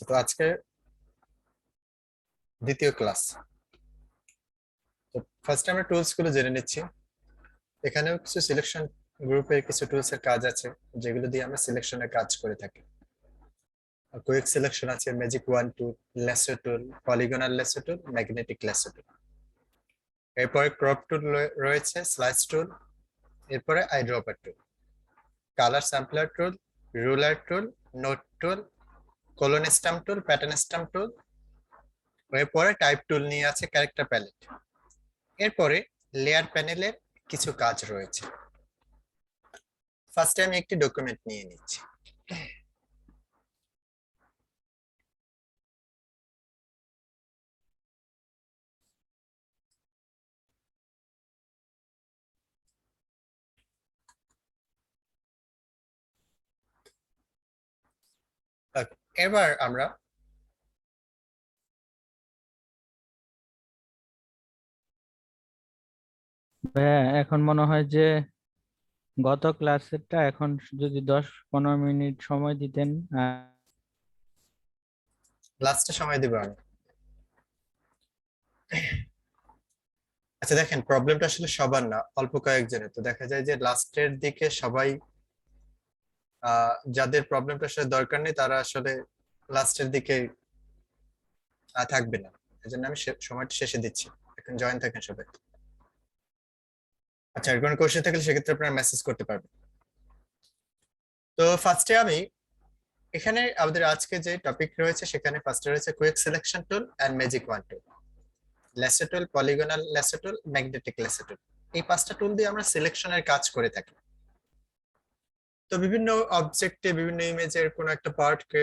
তো আজকে দ্বিতীয় ক্লাস। তো ফার্স্ট আমরা টুলস গুলো জেনে নিচ্ছি। এখানেও কিছু সিলেকশন গ্রুপের কিছু টুলস এর কাজ আছে যেগুলো দিয়ে আমরা সিলেকশনের কাজ করে থাকি। কুইক সিলেকশন আছে, magic wand tool, lasso tool, polygonal lasso tool, magnetic lasso tool. এরপরে ক্রপ টুল রয়েছে, স্লাইস টুল, এরপরে eyedropper tool, colour sampler tool, ruler tool, note tool, clone stamp tool, pattern stamp tool. এরপরে type টুল নিয়ে আছে character palette. এরপরে layer প্যানেলের কিছু কাজ রয়েছে। ফার্স্টে আমি একটি ডকুমেন্ট নিয়ে নিচ্ছি। এবার আমরা ভাইয়া এখন মনে হয় যে গত ক্লাসেরটা এখন যদি 10-15 মিনিট সময় দিতেন। লাস্টে সময় দিব আমি। আচ্ছা দেখেন, প্রবলেমটা আসলে সবার না, অল্প কয়েকজনের। তো দেখা যায় যে লাস্টের দিকে সবাই যাদের প্রবলেমটা আসলে দরকার নেই তারা আসলে লাস্টের দিকে থাকবে না। এই জন্য আমি সময়টা শেষে দিচ্ছি। এখন জয়েন থাকেন সবাই। আচ্ছা, আর কোনো কোশ্চেন থাকলে সেক্ষেত্রে আপনারা মেসেজ করতে পারবেন। তো ফার্স্টে আমি এখানে আমাদের আজকে যে টপিক রয়েছে সেখানে ফার্স্টে রয়েছে quick selection tool and magic wand tool, lasso tool, polygonal lasso tool, magnetic lasso tool. এই পাঁচটা টুল দিয়ে আমরা সিলেকশনের কাজ করে থাকি। তো বিভিন্ন অবজেক্টে বিভিন্ন ইমেজের কোনো একটা পার্টকে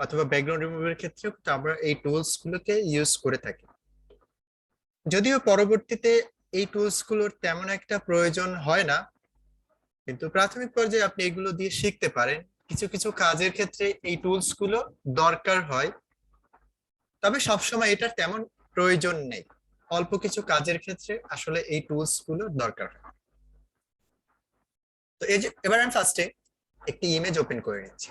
অথবা ব্যাকগ্রাউন্ড রিমুভের ক্ষেত্রেও কিন্তু আমরা এই টুলস গুলোকে ইউজ করে থাকি। যদিও পরবর্তীতে এই টুলস গুলোর তেমন একটা প্রয়োজন হয় না, কিন্তু প্রাথমিক পর্যায়ে আপনি এগুলো দিয়ে শিখতে পারেন। কিছু কিছু কাজের ক্ষেত্রে এই টুলস গুলো দরকার হয়, তবে সবসময় এটার তেমন প্রয়োজন নেই। অল্প কিছু কাজের ক্ষেত্রে আসলে এই টুলস গুলো দরকার হয়। তো এই যে এবার আমি ফার্স্টে একটি ইমেজ ওপেন করে নিচ্ছি।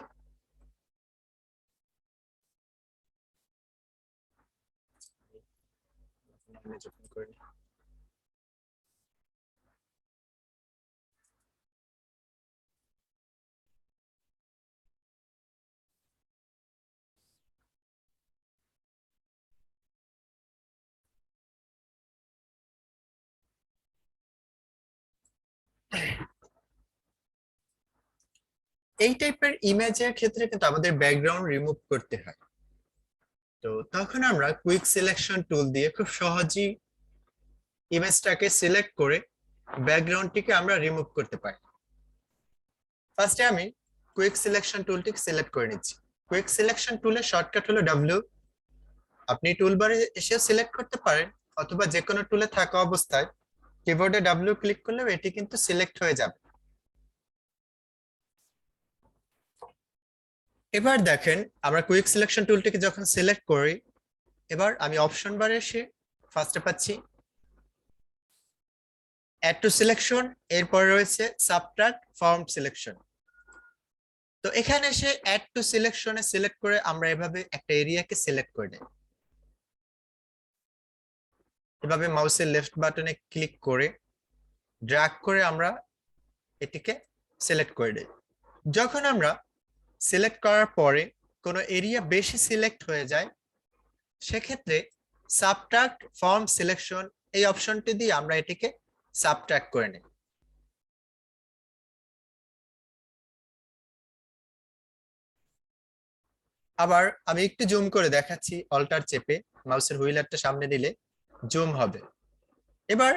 ইমেজ ওপেন করে নিই। এই টাইপের ইমেজের ক্ষেত্রে কিন্তু আমাদের ব্যাকগ্রাউন্ড রিমুভ করতে হয়। তো তখন আমরা কুইক সিলেকশন টুল দিয়ে খুব সহজেই ইমেজটাকে সিলেক্ট করে ব্যাকগ্রাউন্ডটিকে আমরা রিমুভ করতে পারি। ফার্স্টে আমি কুইক সিলেকশন টুলটিকে সিলেক্ট করে নিচ্ছি। কুইক সিলেকশন টুলের শর্টকাট হলো ডব্লিউ। আপনি টুলবারে এসেও সিলেক্ট করতে পারেন, অথবা যে কোনো টুলে থাকা অবস্থায় কিবোর্ডে ডব্লিউ ক্লিক করলেও এটি কিন্তু সিলেক্ট হয়ে যাবে। এবার দেখেন, আমরা কুইক সিলেকশন টুলটিকে যখন সিলেক্ট করি, এবার আমি অপশন বারে এসে ফার্স্টে পাচ্ছি অ্যাড টু সিলেকশন, এরপর রয়েছে সাবট্রাক্ট ফর্ম সিলেকশন। তো এখানে এসে অ্যাড টু সিলেকশনে সিলেক্ট করে আমরা এভাবে একটা এরিয়াকে সিলেক্ট করে নেই। এভাবে মাউসের লেফট বাটনে ক্লিক করে ড্র্যাগ করে আমরা এটিকে সিলেক্ট করে দেই। যখন আমরা সিলেক্ট করার পরে কোনো এরিয়া বেশি সিলেক্ট হয়ে যায়, সেক্ষেত্রে সাবট্রাক্ট ফর্ম সিলেকশন এই অপশনটি দিয়ে আমরা এটিকে সাবট্রাক্ট করে নিই। আবার আমি একটু জুম করে দেখাচ্ছি, অল্টার চেপে মাউসের হুইলারটা সামনে দিলে জুম হবে। এবার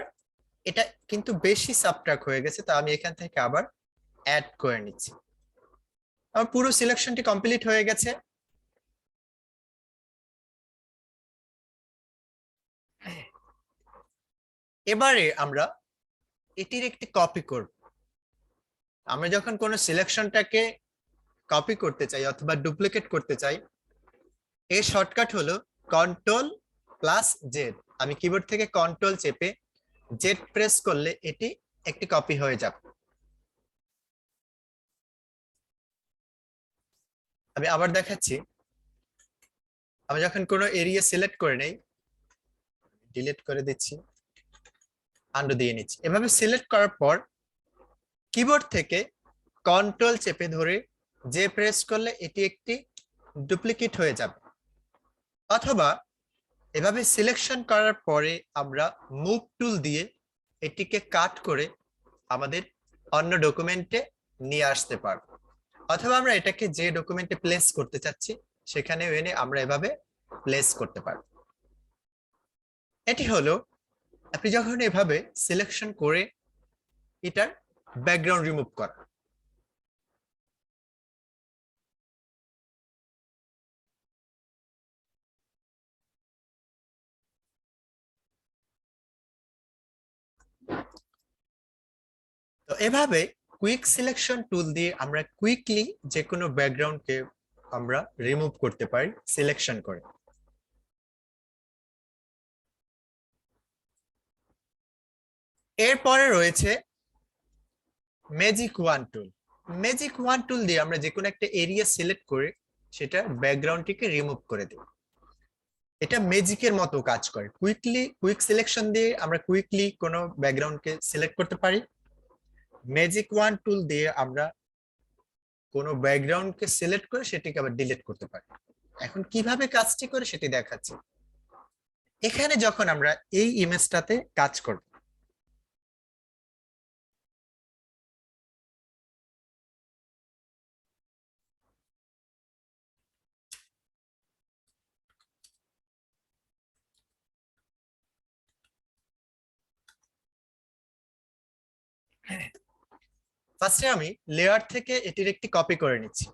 এটা কিন্তু বেশি সাবট্রাক্ট হয়ে গেছে, তা আমি এখান থেকে আবার অ্যাড করে নিচ্ছি। আমার পুরো সিলেকশনটি কমপ্লিট হয়ে গেছে। এবারে আমরা এটির একটি কপি করব। আমরা যখন কোনো সিলেকশনটাকে কপি করতে চাই অথবা ডুপ্লিকেট করতে চাই, এর শর্টকাট হলো Ctrl+Z। আমি কিবোর্ড থেকে কন্ট্রোল চেপে জেড প্রেস করলে এটি একটি কপি হয়ে যাবে। আমি আবার দেখাচ্ছি। আমি যখন কোনো এরিয়া সিলেক্ট করে নেই, ডিলিট করে দিচ্ছি, আন্ডু দিয়ে নিচ্ছি। এভাবে সিলেক্ট করার পর কিবোর্ড থেকে কন্ট্রোল চেপে ধরে যে প্রেস করলে এটি একটি ডুপ্লিকেট হয়ে যাবে, অথবা এভাবে সিলেকশন করার পরে আমরা মুভ টুল দিয়ে এটিকে কাট করে আমাদের অন্য ডকুমেন্টে নিয়ে আসতে পারবো, অথবা আমরা এটাকে যে ডকুমেন্টে প্লেস করতে চাচ্ছি সেখানে এনে আমরা এভাবে প্লেস করতে পারবো। এটি হলো আপনি যখন এভাবে সিলেকশন করে এটার ব্যাকগ্রাউন্ড রিমুভ করা। তো এভাবে কুইক সিলেকশন টুল দিয়ে আমরা কুইকলি যে কোনো ব্যাকগ্রাউন্ডকে আমরা রিমুভ করতে পারি সিলেকশন করে। এরপরে রয়েছে ম্যাজিক ওয়ান টুল। ম্যাজিক ওয়ান টুল দিয়ে আমরা যে কোনো একটা এরিয়া সিলেক্ট করে সেটা ব্যাকগ্রাউন্ডটিকে রিমুভ করে দিই। এটা ম্যাজিকের মতো কাজ করে। কুইক সিলেকশন দিয়ে আমরা কুইকলি কোনো ব্যাকগ্রাউন্ডকে সিলেক্ট করতে পারি। ম্যাজিক ওয়ান টুল দিয়ে আমরা কোনো ব্যাকগ্রাউন্ডকে সিলেক্ট করে সেটিকে আবার ডিলিট করতে পারি। এখন কিভাবে কাজটি করে সেটি দেখাচ্ছি। এখানে যখন আমরা এই ইমেজটাতে কাজ করব, ফার্স্টে আমি লেয়ার থেকে এটির একটি কপি করে নিচ্ছি।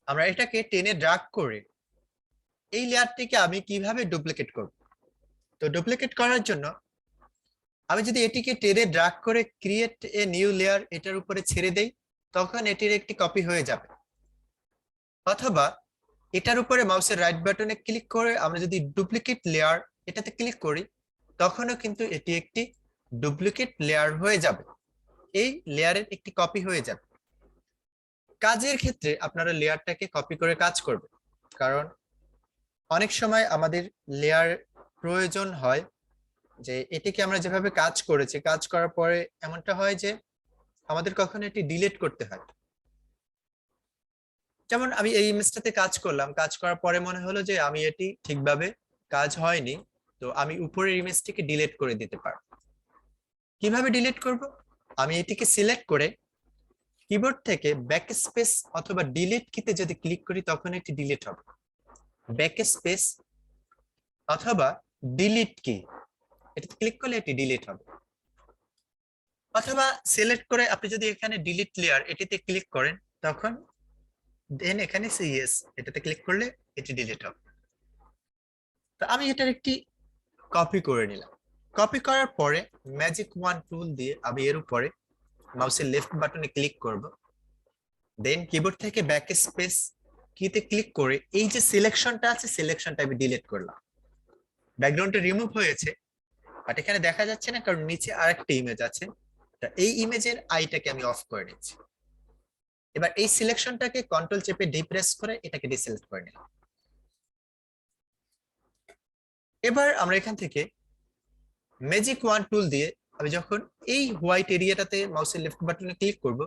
আমরা এটাকে টেনে ড্রাগ করে এই লেয়ারটিকে আমি কিভাবে ডুপ্লিকেট করব। তো ডুপ্লিকেট করার জন্য আমি যদি এটিকে টেনে ড্রাগ করে ক্রিয়েট এ নিউ লেয়ার এটার উপরে ছেড়ে দেই, তখন এটির একটি কপি হয়ে যাবে। অথবা এটার উপরে মাউসের রাইট বাটনে ক্লিক করে আমরা যদি ডুপ্লিকেট লেয়ার এটাতে ক্লিক করি, তখনও কিন্তু এটি একটি ডুপ্লিকেট লেয়ার হয়ে যাবে, এই লেয়ারের একটি কপি হয়ে যাবে। কাজের ক্ষেত্রে আপনারা লেয়ারটাকে কপি করে কাজ করবেন, কারণ অনেক সময় আমাদের লেয়ার প্রয়োজন হয় যে এটিকে আমরা যেভাবে কাজ করেছি, কাজ করার পরে এমনটা হয় যে আমাদের কখনো এটি ডিলিট করতে হয়। যেমন আমি এই ইমেজটাতে কাজ করলাম, কাজ করার পরে মনে হলো যে আমি এটি ঠিকভাবে কাজ হয়নি, তো আমি উপরের ইমেজটিকে ডিলিট করে দিতে পারবো। কিভাবে ডিলিট করব? আমি এটিকে সিলেক্ট করে কিবোর্ড থেকে ব্যাক স্পেস অথবা ডিলিট কিতে যদি ক্লিক করি তখন এটি ডিলিট হবে। ব্যাক স্পেস অথবা ডিলিট কি এটাতে ক্লিক করলে এটি ডিলিট হবে। অথবা সিলেক্ট করে আপনি যদি এখানে ডিলিট লেয়ার এটিতে ক্লিক করেন, তখন দেন এখানে সিএস এটাতে ক্লিক করলে এটি ডিলিট হবে। তো আমি এটার একটি কপি করে নিলাম। কপি করার পরে ম্যাজিক ওয়ান টুল দিয়ে আমি এর উপরে মাউসের লেফট বাটনে ক্লিক করব, দেন কিবোর্ড থেকে ব্যাক স্পেস কিতে ক্লিক করে এই যে সিলেকশনটা আছে সিলেকশনটা আমি ডিলিট করলাম। ব্যাকগ্রাউন্ডটা রিমুভ হয়েছে, বাট এখানে দেখা যাচ্ছে না কারণ নিচে আরেকটা ইমেজ আছে। এই ইমেজের আইটাকে আমি অফ করে নিচ্ছি। এবার এই সিলেকশনটাকে কন্ট্রোল চেপে ডিপ্রেস করে এটাকে ডিসিলেক্ট করে নিলাম। এবার আমরা এখান থেকে ম্যাজিক ওয়ান টুল দিয়ে আমি যখন এই হোয়াইট এরিয়াটাতে মাউসের লেফট বাটনে ক্লিক করব,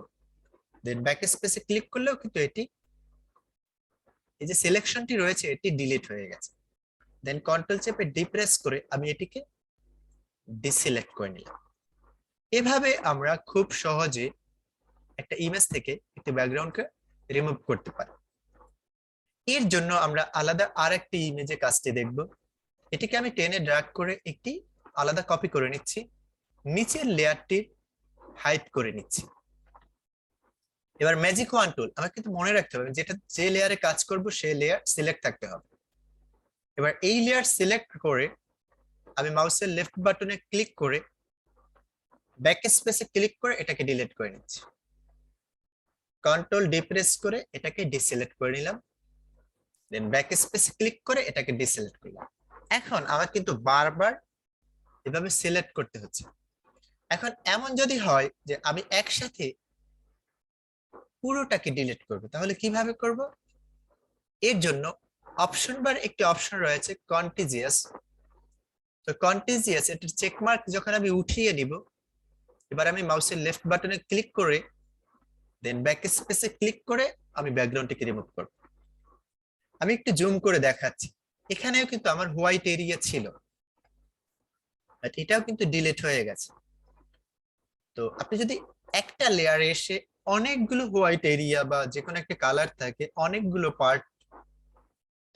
দেন ব্যাক স্পেসে ক্লিক করলেও কিন্তু এটি এই যে সিলেকশনটি রয়েছে এটি ডিলিট হয়ে গেছে। দেন কন্ট্রোল চেপে ডিপ্রেস করে আমি এটিকে ডিসিলেক্ট করে নিলাম। এভাবে আমরা খুব সহজে একটা ইমেজ থেকে একটি ব্যাকগ্রাউন্ডকে রিমুভ করতে পারি। এর জন্য আমরা আলাদা আরেকটি ইমেজে কাজটি দেখব। এটিকে আমি টেনে ড্র্যাগ করে একটি আলাদা কপি করে নিচ্ছি, নিচের লেয়ারটি হাইড করে নিচ্ছি। এবার ম্যাজিক ওয়ান টুল আমাকে কিন্তু মনে রাখতে হবে যেটা যে লেয়ারে কাজ করব সেই লেয়ার সিলেক্ট থাকতে হবে। এবার এই লেয়ার সিলেক্ট করে আমি মাউসের লেফট বাটনে ক্লিক করে ব্যাক স্পেসে ক্লিক করে এটাকে ডিলিট করে নিচ্ছি। কন্ট্রোল ডি প্রেস করে এটাকে ডিসিলেক্ট করে নিলাম, দেন ব্যাক স্পেসে ক্লিক করে এটাকে ডিসিলেক্ট করলাম। এখন আমার কিন্তু বারবার এভাবে সিলেক্ট করতে হচ্ছে। এখন এমন যদি হয় যে আমি একসাথে পুরোটাকে ডিলিট করব, তাহলে কিভাবে করব? এর জন্য অপশন বার একটি অপশন রয়েছে কন্টিজিয়াস। তো কন্টিজিয়াস এটার চেক মার্ক যখন আমি উঠিয়ে নিব, এবার আমি মাউসের লেফট বাটনে ক্লিক করে দেন ব্যাক স্পেসে ক্লিক করে আমি ব্যাকগ্রাউন্ডটিকে রিমুভ করব। আমি একটু জুম করে দেখাচ্ছি, এখানেও কিন্তু আমার হোয়াইট এরিয়া ছিল, বাট এটাও কিন্তু ডিলিট হয়ে গেছে। তো আপনি যদি একটা লেয়ারে এসে অনেকগুলো হোয়াইট এরিয়া বা যে কোনো একটা কালার থাকে অনেকগুলো পার্ট,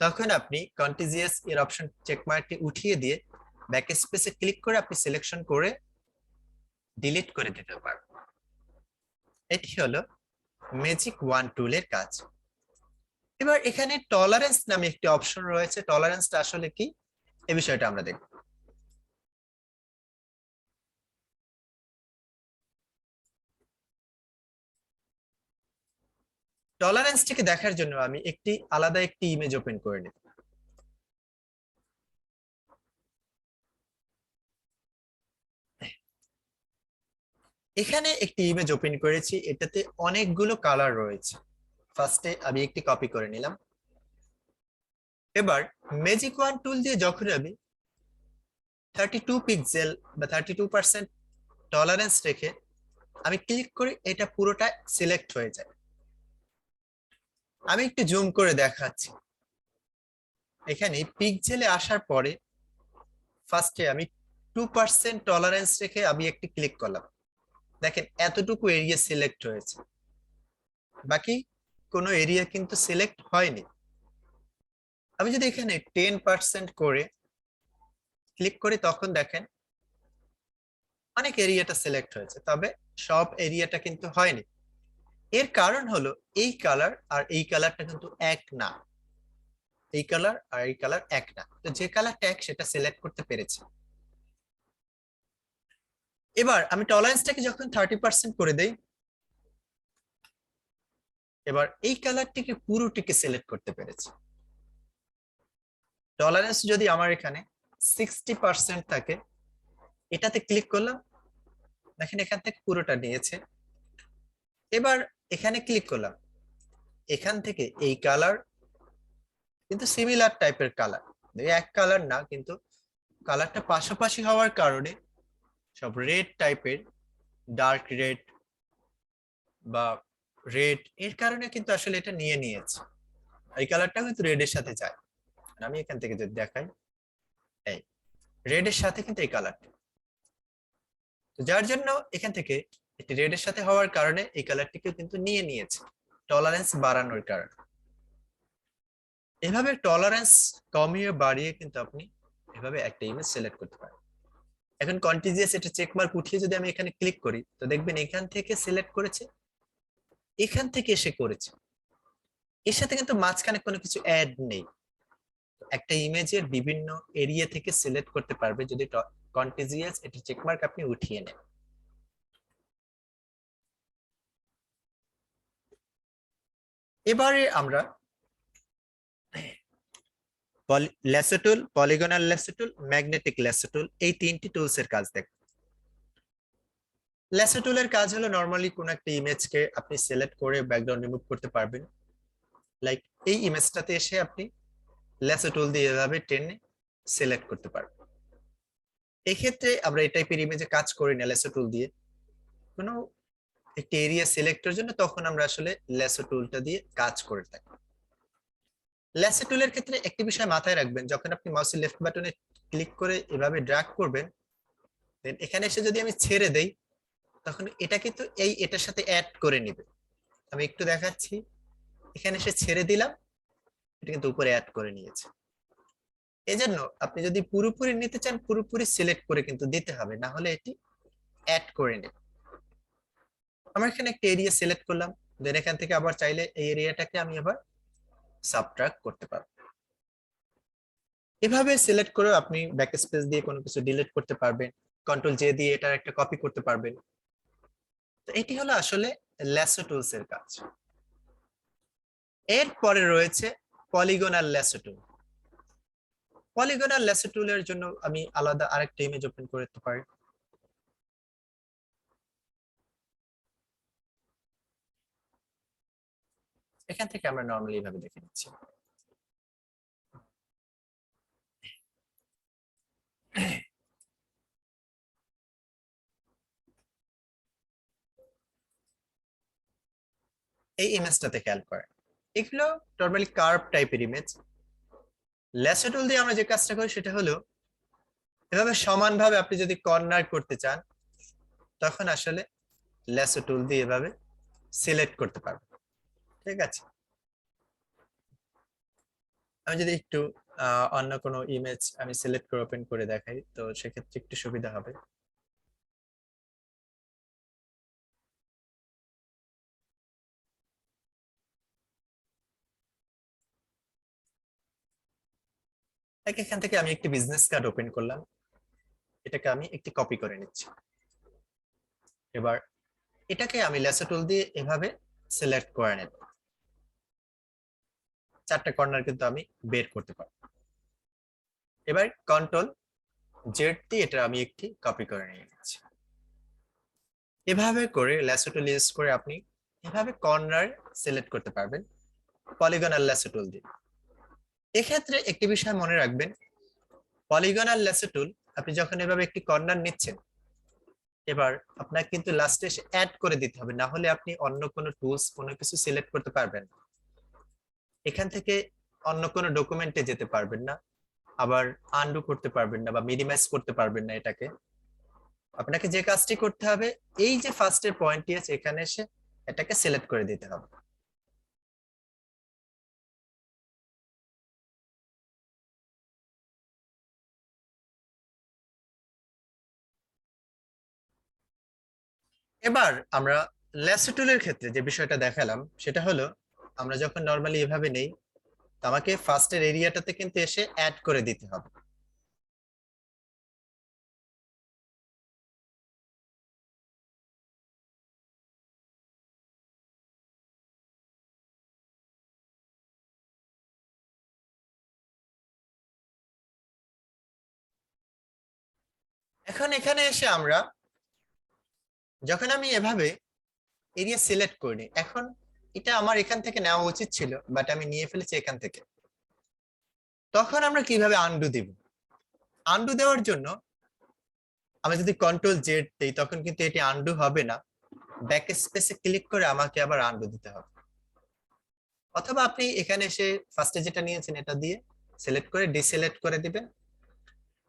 তখন আপনি কন্টিজিয়াস এর অপশন চেক মার্কটি উঠিয়ে দিয়ে ব্যাক স্পেসে ক্লিক করে আপনি সিলেকশন করে ডিলিট করে দিতে পারবেন। এটি হলো ম্যাজিক ওয়ান টুলের কাজ। এবার এখানে টলারেন্স নামে একটি অপশন রয়েছে, টলারেন্সটা আসলে কি এই বিষয়টা আমরা দেখব। টলারেন্সটিকে দেখার জন্য আমি আলাদা একটি ইমেজ ওপেন করে নেব। এখানে একটি ইমেজ ওপেন করেছি, এটাতে অনেকগুলো কালার রয়েছে। ফার্স্টে আমি একটি কপি করে নিলাম। এবার ম্যাজিক ওয়ান টুল দিয়ে যখন আমি 32 পিক্সেল বা 32% টলারেন্স রেখে আমি ক্লিক করি, এটা পুরোটা সিলেক্ট হয়ে যায়। আমি একটু জুম করে দেখাচ্ছি। এখানে পিক্সেলে আসার পরে ফার্স্টে আমি 2% টলারেন্স রেখে আমি একটি ক্লিক করলাম, দেখেন এতটুকু এরিয়া সিলেক্ট হয়েছে, বাকি কোনো এরিয়া কিন্তু সিলেক্ট হয়নি। আমি যদি এখানে 10% করে ক্লিক করি, তখন দেখেন অনেক এরিয়াটা সিলেক্ট হয়েছে, তবে সব এরিয়াটা কিন্তু হয়নি। এর কারণ হলো এই কালার আর এই কালারটা কিন্তু এক না, এই কালার আর এই কালার এক না। তো যে কালারটা এক সেটা সিলেক্ট করতে পেরেছি। এবার আমি টলারেন্সটাকে যখন 30% করে দেই, এবার এই কালারটিকে পুরোটিকে সিলেক্ট করতে পেরেছি। টলারেন্স যদি আমার এখানে 60% থাকে, এটাতে ক্লিক করলাম, দেখেন এখান থেকে পুরোটা নিয়েছে। এবার এখানে ক্লিক করলাম, এখান থেকে এই কালার কিন্তু সিমিলার টাইপের কালার, এক কালার না, কিন্তু কালারটা পাশাপাশি হওয়ার কারণে সব রেড টাইপের, ডার্ক রেড বা রেড, এর কারণে কিন্তু আসলে এটা নিয়ে নিয়েছে। এই কালারটা কিন্তু রেড এর সাথে যায়। আর আমি এখান থেকে যদি দেখাই, এই রেড এর সাথে কিন্তু এই কালারটা, তো যার জন্য এখান থেকে এটি রেড এর সাথে হওয়ার কারণে এই কালারটিকে কিন্তু নিয়ে নিয়েছে টলারেন্স বাড়ানোর কারণে। এভাবে টলারেন্স কমিয়ে বাড়িয়ে কিন্তু আপনি এভাবে একটা ইমেজ সিলেক্ট করতে পারেন। এখন কন্টিজিয়াস এটা চেক মার্ক উঠিয়ে যদি আমি এখানে ক্লিক করি, তো দেখবেন এখান থেকে সিলেক্ট করেছে, এখান থেকে এসে করেছে, এর সাথে কিন্তু মাঝখানে কোনো কিছু অ্যাড নেই। একটা ইমেজের বিভিন্ন এরিয়া থেকে সিলেক্ট করতে পারবে যদি কন্টিজিয়াস এটা চেক মার্ক আপনি উঠিয়ে নেন। এবারে আমরা lasso tool, polygonal lasso tool, magnetic lasso tool, এই তিনটি টুলস এর কাজ দেখব। ল্যাসো টুলের কাজ হলো নরমালি কোন একটা ইমেজকে আপনি সিলেক্ট করে ব্যাকগ্রাউন্ড রিমুভ করতে পারবেন। লাইক এই ইমেজটাতে এসে আপনি ল্যাসো টুল দিয়ে এভাবে টেনে সিলেক্ট করতে পারবেন। এই ক্ষেত্রে আমরা এই টাইপের ইমেজে কাজ করি না ল্যাসো টুল দিয়ে, কোনো একটি এরিয়া সিলেক্টের জন্য তখন আমরা আসলে ল্যাসো টুলটা দিয়ে কাজ করে থাকি। ল্যাসো টুলের ক্ষেত্রে একটি বিষয় মাথায় রাখবেন, যখন আপনি মাউসের লেফট বাটনে ক্লিক করে এভাবে ড্র্যাগ করবেন, দেন এখানে এসে যদি আমি ছেড়ে দেই, তখন এটা কিন্তু এটার সাথে অ্যাড করে নিবে। আমি একটু দেখাচ্ছি, এখানে এসে ছেড়ে দিলাম, এটা কিন্তু উপরে অ্যাড করে নিয়েছে। এজন্য আপনি যদি পুরোপুরি নিতে চান পুরোপুরি সিলেক্ট করে কিন্তু দিতে হবে, না হলে এটি অ্যাড করে নেবে। আমার এখানে একটা এরিয়া সিলেক্ট করলাম, দেন এখান থেকে আবার চাইলে এই এরিয়াটাকে আমি আবার সাবট্রাক্ট করতে পারবো। এভাবে সিলেক্ট করে আপনি ব্যাক স্পেস দিয়ে কোনো কিছু ডিলিট করতে পারবেন, কন্ট্রোল জে দিয়ে এটার একটা কপি করতে পারবেন। তো এটি হলো আসলে ল্যাসো টুলস এর কাজ। এরপরে রয়েছে polygonal lasso tool. Polygonal lasso টুলের জন্য আমি আলাদা আরেকটা ইমেজ ওপেন করতে পারি। এখান থেকে আমরা নরমালি ভাবে দেখে নিচ্ছি। এই ইমেজটাতে খেয়াল করেন, এগুলো নর্মালি কার্ভ টাইপের ইমেজ। ল্যাসো টুল দিয়ে আমরা যে কাজটা করি সেটা হলো এভাবে সমানভাবে আপনি যদি কর্নার করতে চান তখন আসলে ল্যাসো টুল দিয়ে এভাবে সিলেক্ট করতে পারবেন। ঠিক আছে, আমি যদি একটু অন্য কোনো ইমেজ আমি সিলেক্ট করে ওপেন করে দেখাই তো সেক্ষেত্রে একটু সুবিধা হবে। এখান থেকে আমি একটি বিজনেস কার্ড ওপেন করলাম, এটাকে আমি একটি কপি করে নিচ্ছি। এবার এটাকে আমি ল্যাসো টুল দিয়ে এভাবে সিলেক্ট করে নেব, চারটা কর্নার কিন্তু আমি বের করতে পারবো। এবার কন্ট্রোল জেড দিয়ে এটা আমি একটি কপি করে নিয়ে নিচ্ছি। এভাবে করে ল্যাসো টুল ইউজ করে আপনি এভাবে কর্নার সিলেক্ট করতে পারবেন পলিগনাল ল্যাসো টুল দিয়ে। এক্ষেত্রে একটি বিষয় মনে রাখবেন, পলিগনাল ল্যাসো টুল আপনি যখন এভাবে একটি কর্নার নিচ্ছেন এবার আপনাকে কিন্তু লাস্টে এসে অ্যাড করে দিতে হবে, না হলে আপনি অন্য কোনো টুলস কোনো কিছু সিলেক্ট করতে পারবেন না। এখান থেকে অন্য কোনো ডকুমেন্টে যেতে পারবেন না, আবার আনডু করতে পারবেন না বা মিনিমাইজ করতে পারবেন না। এটাকে আপনাকে যে কাজটি করতে হবে এই যে ফার্স্টের পয়েন্টটি আছে এখানে এসে এটাকে সিলেক্ট করে দিতে হবে। এবার আমরা ল্যাসো টুলের ক্ষেত্রে যে বিষয়টা দেখালাম সেটা হলো আমরা যখন নরমালি এভাবে নেই তো আমাকে ফার্স্টের এরিয়াটাতে কিন্তু এসে অ্যাড করে দিতে হবে। এখন এখানে এসে আমরা যখন আমি এভাবে এরিয়া সিলেক্ট করিনি, এখন এটা আমার এখান থেকে নেওয়া উচিত ছিল বাট আমি নিয়ে ফেলেছি এখান থেকে, তখন আমরা কিভাবে আনডু দিব? আনডু দেওয়ার জন্য আমি যদি কন্ট্রোল জেড দিই তখন কিন্তু এটি আনডু হবে না, ব্যাক স্পেসে ক্লিক করে আমাকে আবার আনডু দিতে হবে। অথবা আপনি এখানে এসে ফার্স্টে যেটা নিয়েছেন এটা দিয়ে সিলেক্ট করে ডিসিলেক্ট করে দিবেন,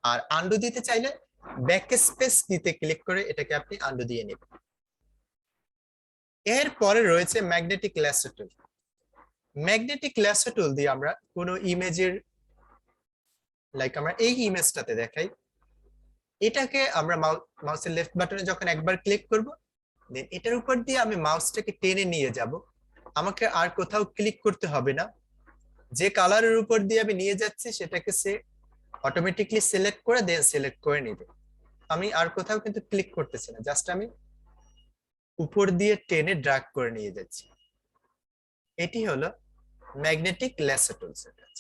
আর আনডু দিতে চাইলে ব্যাক স্পেস দিতে ক্লিক করে এটাকে আপনি আনডু দিয়ে নেবেন। এর পরে রয়েছে magnetic lasso tool. Magnetic lasso টুল দিয়ে আমরা কোনো ইমেজের, লাইক আমরা এই ইমেজটাতে দেখাই, এটাকে আমরা মাউসের লেফট বাটনে যখন একবার ক্লিক করব দেন এটার উপর দিয়ে আমি মাউসটাকে টেনে নিয়ে যাব, আমাকে আর কোথাও ক্লিক করতে হবে না। যে কালারের উপর দিয়ে আমি নিয়ে যাচ্ছি সেটাকে সে অটোমেটিকলি সিলেক্ট করে দেন সিলেক্ট করে নিবে। আমি আর কোথাও কিন্তু ক্লিক করতেছি না, জাস্ট আমি উপর দিয়ে টেনে ড্র্যাগ করে নিয়ে যাচ্ছি। এটি হলো ম্যাগনেটিক ল্যাসো টুলস এর কাজ।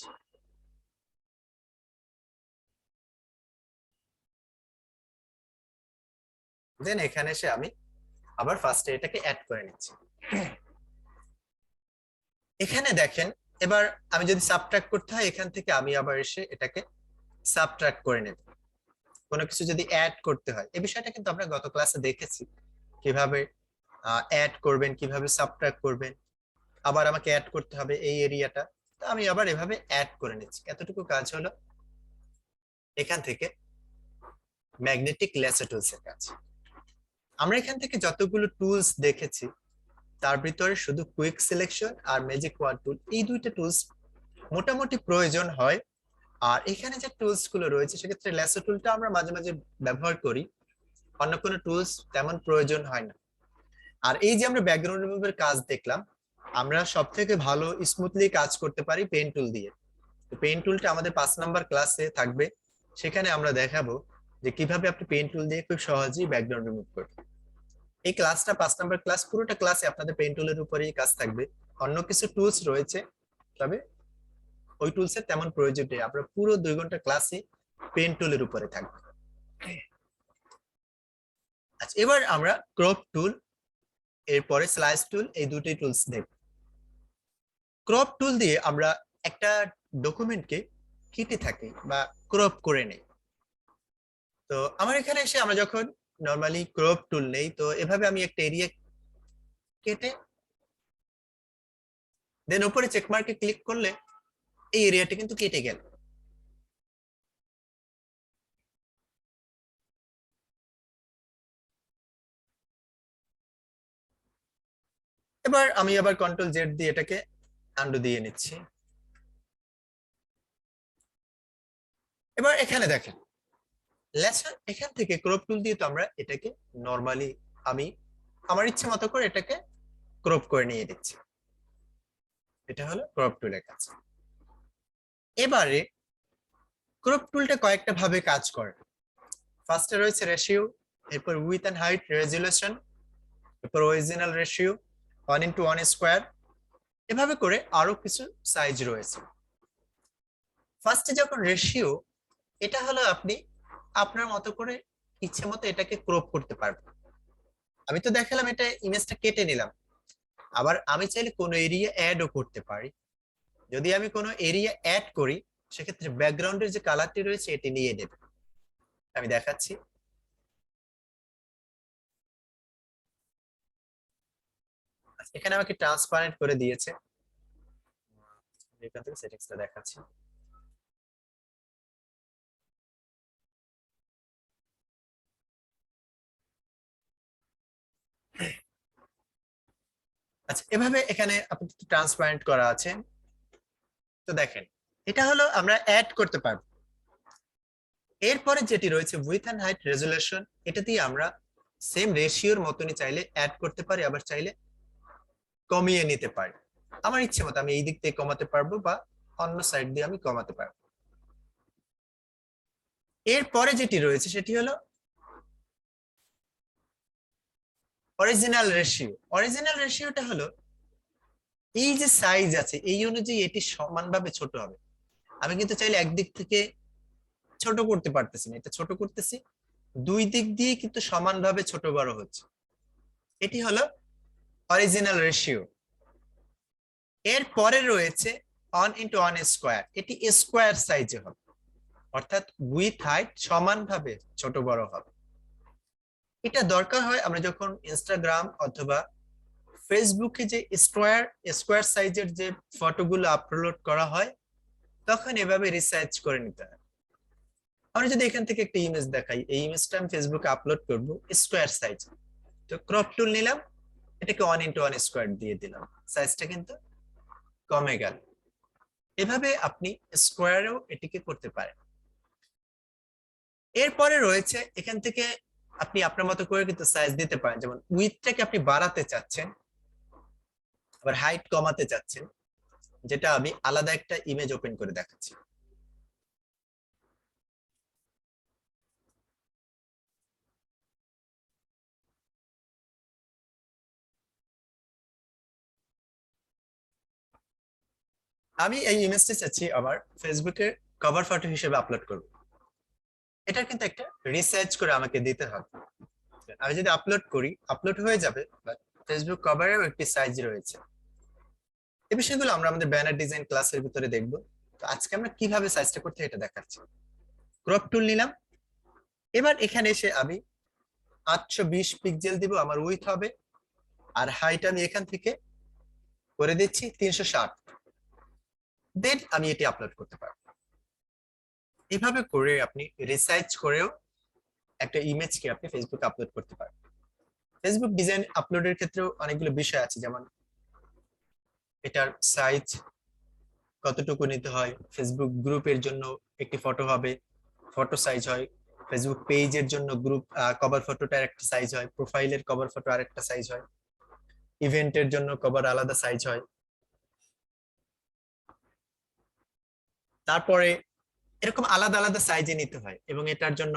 দেন এখানে এসে আমি আবার ফার্স্টে এটাকে অ্যাড করে নিচ্ছি। এখানে দেখেন এবার আমি যদি সাবট্রাক্ট করতে হয় এখান থেকে আমি আবার এসে এটাকে সাবট্রাক্ট করে নেব। কোনো কিছু যদি অ্যাড করতে হয় এই বিষয়টা কিন্তু আমরা গত ক্লাসে দেখেছি কিভাবে অ্যাড করবেন, কিভাবে সাবট্রাক্ট করবেন। আবার আমাকে অ্যাড করতে হবে এই এরিয়াটা, তো আমি আবার এভাবে অ্যাড করে নিচ্ছি। এতটুকু কাজ হলো এখান থেকে ম্যাগনেটিক ল্যাসো টুলস এর কাজ। আমরা এখান থেকে যতগুলো টুলস দেখেছি তার ভিতরে শুধু কুইক সিলেকশন আর ম্যাজিক ওয়ান টুল এই দুইটা টুলস মোটামুটি প্রয়োজন হয়। আর এখানে যে টুলস গুলো রয়েছে সেক্ষেত্রে ল্যাসো টুলটা আমরা মাঝে মাঝে ব্যবহার করি, অন্য কোনো টুলস তেমন প্রয়োজন হয় না। আর এই যে আমরা ব্যাকগ্রাউন্ড রিমুভের কাজ দেখলাম, আমরা সব থেকে ভালো স্মুথলি কাজ করতে পারি পেন টুল দিয়ে। তো পেন টুলটা আমাদের 5 নাম্বার ক্লাসে থাকবে, সেখানে আমরা দেখাবো যে কিভাবে আপনি পেন টুল দিয়ে খুব সহজেই ব্যাকগ্রাউন্ড রিমুভ করবেন। এই ক্লাসটা 5 নাম্বার ক্লাস, পুরোটা ক্লাসে আপনাদের পেন টুলের উপরেই কাজ থাকবে। অন্য কিছু টুলস রয়েছে তবে ওই টুলসের তেমন প্রয়োজন নেই, আমরা পুরো 2 ঘন্টা ক্লাসে পেন টুলের উপরে থাকবে। আচ্ছা, এবার আমরা ক্রপ টুল এরপরে স্লাইস টুল এই দুটি টুলস দেখব। ক্রপ টুল দিয়ে আমরা একটা ডকুমেন্টকে কেটে থাকি বা ক্রপ করে নেই। তো আমার এখানে এসে আমরা যখন নরমালি ক্রপ টুল নেই তো এভাবে আমি একটা এরিয়া কেটে দেন উপরে চেক মার্কে ক্লিক করলে এই এরিয়াটা কিন্তু কেটে গেল। এবার আমি আবার কন্ট্রোল জেড দিয়ে এটাকে আন্ডু দিয়ে নিচ্ছি। এবার এখানে দেখেন লেসন, এখান থেকে ক্রপ টুল দিয়ে তো আমরা এটাকে নরমালি আমি আমার ইচ্ছে মতো করে এটাকে ক্রপ করে নিয়ে দিচ্ছি। এটা হলো ক্রপ টুলের কাজ। এবারে ক্রপ টুলটা কয়েকটা ভাবে কাজ করে। ফার্স্টে রয়েছে রেশিও, এরপর উইথ এন্ড হাইট রেজুলেশন, এরপর অরিজিনাল রেশিও, 1:1 স্কোয়ার, এভাবে করে আরো কিছু সাইজ রয়েছে। ফার্স্টে যখন রেশিও, এটা হলো আপনি আপনার মতো করে ইচ্ছে মতো এটাকে ক্রপ করতে পারবেন। আমি তো দেখালাম এটা ইমেজটা কেটে নিলাম, আবার আমি চাইলে কোনো এরিয়া অ্যাডও করতে পারি। যদি আমি কোনো এরিয়া অ্যাড করি সেক্ষেত্রে ব্যাকগ্রাউন্ডের যে কালারটি রয়েছে এটি নিয়ে নেবে। আমি দেখাচ্ছি। এখানে আমাকে ট্রান্সপারেন্ট করে দিয়েছে, এখান থেকে সেটিংসটা দেখাচ্ছি। আচ্ছা, এভাবে এখানে আপনি ট্রান্সপারেন্ট করা আছে। তো দেখেন এটা হলো আমরা অ্যাড করতে পারবো। এরপরে যেটি রয়েছে উইথ এন্ড হাইট রেজুলেশন, এটা দিয়ে আমরা সেম রেশিওর মতনই চাইলে অ্যাড করতে পারি, আবার চাইলে কমিয়ে নিতে পারি। আমার ইচ্ছে মতো আমি এই দিক থেকে কমাতে পারবো বা অন্য সাইড দিয়ে আমি কমাতে পারবো। এরপরে যেটি রয়েছে সেটি হলো অরিজিনাল রেশিও। অরিজিনাল রেশিওটা হলো এই যে সাইজ আছে এই অনুযায়ী এটি সমানভাবে ছোট হবে। আমি কিন্তু চাইলে একদিক থেকে ছোট করতে পারতেছি না, এটা ছোট করতেছি, দুই দিক দিয়ে কিন্তু সমানভাবে ছোট বড় হচ্ছে। এটি হলো অরিজিনাল রেশিও। এর পরে রয়েছে 1:1 স্কোয়ার, এটি স্কোয়ার সাইজে হবে, অর্থাৎ উইথ হাইট সমানভাবে ছোট বড় হবে। এটা দরকার হয় আমরা যখন ইনস্টাগ্রাম অথবা ফেসবুকে যে স্কোয়ার স্কোয়ার সাইজের যে ফটোগুলো আপলোড করা হয় তখন এভাবে রিসার্চ করে নিতে হয়। আমরা যদি এখান থেকে একটা ইমেজ দেখাই, এই ইমেজটা আমি ফেসবুকে আপলোড করব স্কোয়ার সাইজ, তো ক্রপ টুল নিলাম, এটাকে 1:1 স্কোয়ার দিয়ে দিলাম, সাইজটা কিন্তু কমে গেল। এভাবে আপনি স্কোয়ারেও এটিকে করতে পারেন। এরপরে রয়েছে এখান থেকে আপনি আপনার মতো করে কিন্তু সাইজ দিতে পারেন, যেমন উইথটাকে আপনি বাড়াতে চাচ্ছেন আবার হাইট কমাতে চাচ্ছেন, যেটা আমি আলাদা একটা ইমেজ ওপেন করে দেখাচ্ছি। আমি এই ইমেজটা চাচ্ছি আবার ফেসবুকে কভার ফটো হিসেবে আপলোড করব। এটা কিন্তু একটা রিসার্চ করে আমাকে দিতে হবে। আমি যদি আপলোড করি আপলোড হয়ে যাবে, বাট ফেসবুক কভারেও একটি সাইজ রয়েছে। এই বিষয়গুলো আমরা আমাদের ব্যানার ডিজাইন ক্লাসের ভিতরে দেখব। তো আজকে আমরা কিভাবে সাইজটা করতে হয় এটা দেখাচ্ছি। ক্রপ টুল নিলাম, এবার এখানে এসে আমি 820 পিক্সেল দিব, আমার উইথ হবে, আর হাইট আমি এখান থেকে করে দিচ্ছি 360। দেন আমি এটি আপলোড করতে পারবো। এভাবে করে আপনি রিসার্চ করেও একটা ইমেজকে আপনি ফেসবুকে আপলোড করতে পারবেন। ফেসবুক ডিজাইন আপলোডের ক্ষেত্রেও অনেকগুলো বিষয় আছে, যেমন এটার সাইজ কতটুকু নিতে হয়, ফেসবুক গ্রুপের জন্য একটি ফটো হবে, ফটো সাইজ হয়, ফেসবুক পেজের জন্য গ্রুপ কভার ফটোটার একটা সাইজ হয়, প্রোফাইলের কভার ফটো আর একটা সাইজ হয়, ইভেন্টের জন্য কভার আলাদা সাইজ হয়। তারপরে এরকম আলাদা আলাদা সাইজে নিতে হয় এবং এটার জন্য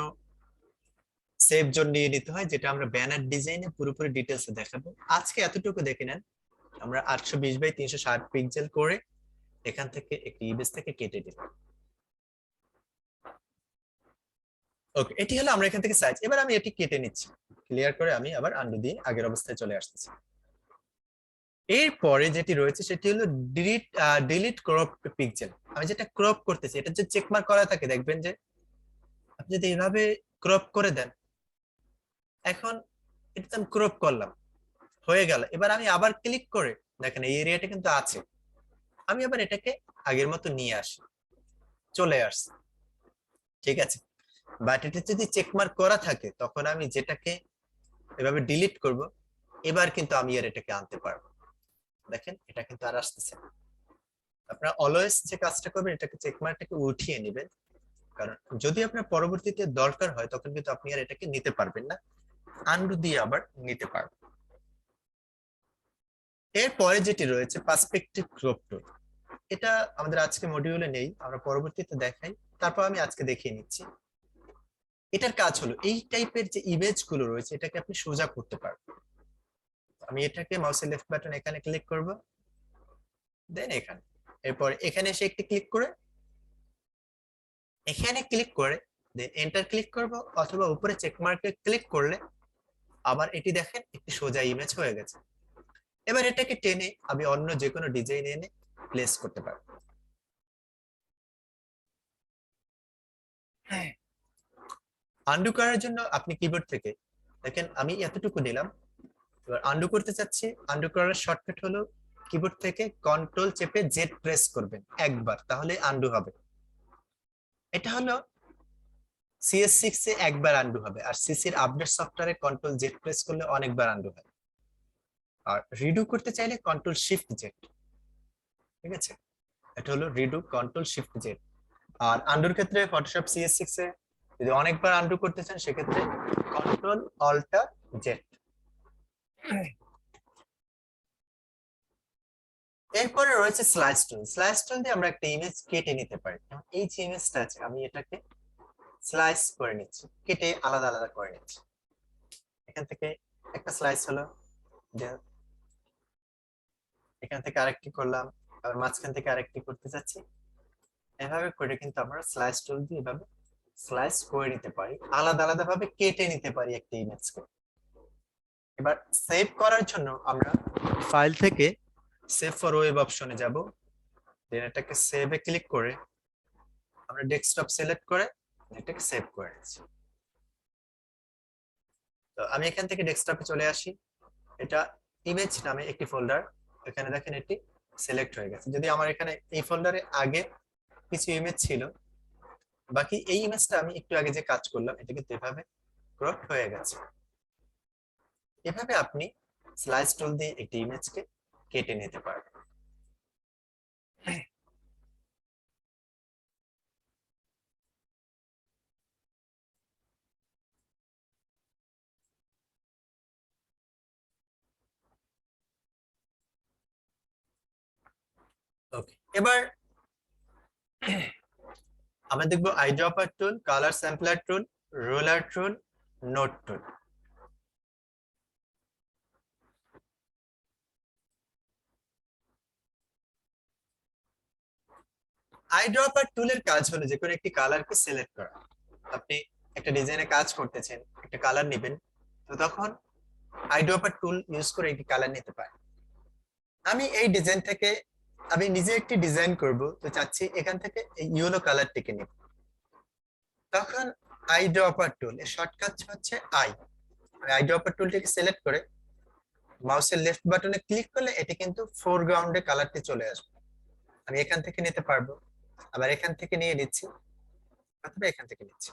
সেভ জোন নিয়ে নিতে হয়, যেটা আমরা ব্যানার ডিজাইনে পুরোপুরি ডিটেলস দেখাবো। আজকে এতটুকু দেখে নেন, আমরা 820x360 পিক্সেল করে এখান থেকে একটি ইমেজ থেকে কেটে দিলাম। ওকে, এটি হলো আমরা এখান থেকে সাইজ। এবার আমি এটি কেটে নিচ্ছি, ক্লিয়ার করে আমি আবার আন্ডু দিয়ে আগের অবস্থায় চলে আসতেছি। এরপরে যেটি রয়েছে সেটি হলো ডিলিট ক্রপ পিক্সেল। আমি যেটা ক্রপ করতেছি এটা যে চেক মার্ক করা থাকে, দেখবেন যে আপনি যদি এইভাবে ক্রপ করে দেন, এখন এটা আমি ক্রপ করলাম, হয়ে গেল। এবার আমি আবার ক্লিক করে দেখেন এই এরিয়াটা কিন্তু আছে, আমি আবার এটাকে আগের মতো নিয়ে আসি, চলে আসছে, ঠিক আছে। বাট এটা যদি চেকমার্ক করা থাকে তখন আমি যেটাকে এভাবে ডিলিট করব, এবার কিন্তু আমি আর এটাকে আনতে পারবো। দেখেন এটা কিন্তু আর আসতেছে না। আপনারা অলওয়েজ যে কাজটা করবেন, এটাকে চেকমার্কটাকে উঠিয়ে নেবেন, কারণ যদি আপনার পরবর্তীতে দরকার হয় তখন কিন্তু আপনি আর এটাকে নিতে পারবেন না, আনডু দিয়ে আবার নিতে পারবেন। এরপরে যেটি রয়েছে পার্সপেক্টিভ ক্রপ টুল, এটা আমাদের আজকে মডিউলে নেই, আমরা পরবর্তীতে দেখাই, তারপর আমি আজকে দেখিয়ে নিচ্ছি। এটার কাজ হলো এই টাইপের যে ইমেজ গুলো রয়েছে এটাকে আপনি সোজা করতে পারবেন। আমি এটাকে মাউসের লেফট বাটন এখানে ক্লিক করব, দেন এখানে, এরপর এখানে এসে একটি ক্লিক করে, এখানে ক্লিক করে দেন এন্টার ক্লিক করব, অথবা উপরে চেক মার্কে ক্লিক করলে আবার এটি দেখেন একটি সোজা ইমেজ হয়ে গেছে। এবার এটাকে টেনে আমি অন্য যে কোনো ডিজাইন এনে প্লেস করতে পারবো। আন্ডু করার জন্য আপনি কিবোর্ড থেকে দেখেন আমি এতটুকু নিলাম, এবার আন্ডু করতে চাচ্ছি, আন্ডু করার শর্টকাট হলো কিবোর্ড থেকে কন্ট্রোল চেপে জেড প্রেস করবেন একবার, তাহলে আন্ডু হবে। এটা হলো CS6 এ একবার আন্ডু হবে, আর সিসির আপডেট সফটওয়্যারে কন্ট্রোল জেড প্রেস করলে অনেকবার আন্ডু হয়। আর রিডু করতে চাইলে কন্ট্রোল শিফট জেড, ঠিক আছে। এটা হলো রিডু, কন্ট্রোল শিফট জেড। আর আন্ডুর ক্ষেত্রে ফটোশপ CS6 এ যদি অনেকবার আন্ডু করতে চান সেক্ষেত্রে কন্ট্রোল অল্টার জেড। এরপরে রয়েছে স্লাইস টুল। স্লাইস টুল দিয়ে আমরা একটা ইমেজ কেটে নিতে পারি। এই যে ইমেজটা আছে আমি এটাকে স্লাইস করে নিচ্ছি, কেটে আলাদা আলাদা করে নিচ্ছি। এখান থেকে একটা স্লাইস হলো, এখান থেকে আরেকটি করলাম, আবার মাঝখান থেকে আরেকটি করতে চাচ্ছি। এভাবে করে কিন্তু আমরা স্লাইস টুল দিয়ে এভাবে স্লাইস করে নিতে পারি, আলাদা আলাদা ভাবে কেটে নিতে পারি একটা ইমেজকে। এবার সেভ করার জন্য আমরা ফাইল থেকে সেভ ফর ওয়েব অপশনে যাব, দেন এটাকে সেভে ক্লিক করে আমরা ডেস্কটপ সিলেক্ট করে এটাকে সেভ করে নিচ্ছি। তো আমি এখান থেকে ডেস্কটপে চলে আসি, এটা ইমেজ নামে একটি ফোল্ডার, এখানে দেখেন এটি সিলেক্ট হয়ে গেছে। যদি আমার এখানে এই ফোল্ডারে আগে কিছু ইমেজ ছিল, বাকি এই ইমেজটা আমি একটু আগে যে কাজ করলাম এটা কিন্তু এভাবে ক্রপ হয়ে গেছে। এভাবে আপনি স্লাইস টুল দিয়ে একটি ইমেজকে কেটে নিতে পারবেন। ওকে, এবার আমরা দেখবো আইড্রপার টুল, কালার স্যাম্পলার টুল, রোলার টুল, নোট টুল। আইড্রপার টুলের কাজ হলো যে কোনো একটি কালারকে সিলেক্ট করা। আপনি একটা ডিজাইনে কাজ করতেছেন, একটা কালার নেবেন, তো তখন আইড্রপার টুল ইউজ করে একটি কালার নিতে পারেন। আমি এই ডিজাইন থেকে আমি নিজে একটি ডিজাইন করব, তো চাচ্ছি এখান থেকে এই ইয়েলো কালারটিকে নিব, তখন আইড্রপার টুল এর শর্টকাট হচ্ছে আইড্রপার টুলটিকে সিলেক্ট করে মাউসের লেফট বাটনে ক্লিক করলে এটি কিন্তু ফোরগ্রাউন্ডে কালারটি চলে আসবে। আমি এখান থেকে নিতে পারবো, আবার এখান থেকে নিয়ে নিচ্ছি, অথবা এখান থেকে নিচ্ছি।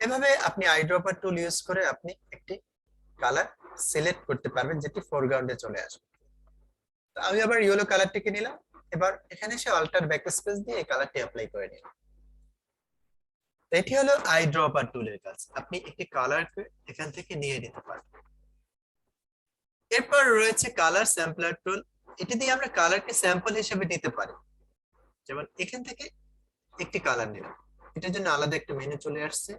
এভাবে আপনি আইড্রপার টুল ইউজ করে আপনি একটি কালার সিলেক্ট করতে পারবেন যেটি ফোরগ্রাউন্ডে চলে আসবে। তো আমি আবার ইয়েলো কালারটিকে নিলাম, এবার এখানে এসে অল্টার ব্যাকস্পেস দিয়ে এই কালারটি অ্যাপ্লাই করে নিলাম। এটি হলো আইড্রপার টুলের কাজ, আপনি একটি কালারকে এখান থেকে নিয়ে নিতে পারেন। এরপর রয়েছে কালার স্যাম্পলার টুল, এটি দিয়ে আমরা কালারকে স্যাম্পল হিসেবে নিতে পারি। যেমন এখান থেকে একটি কালার নিলাম, এটার জন্য আলাদা একটা মেনু চলে আসছে,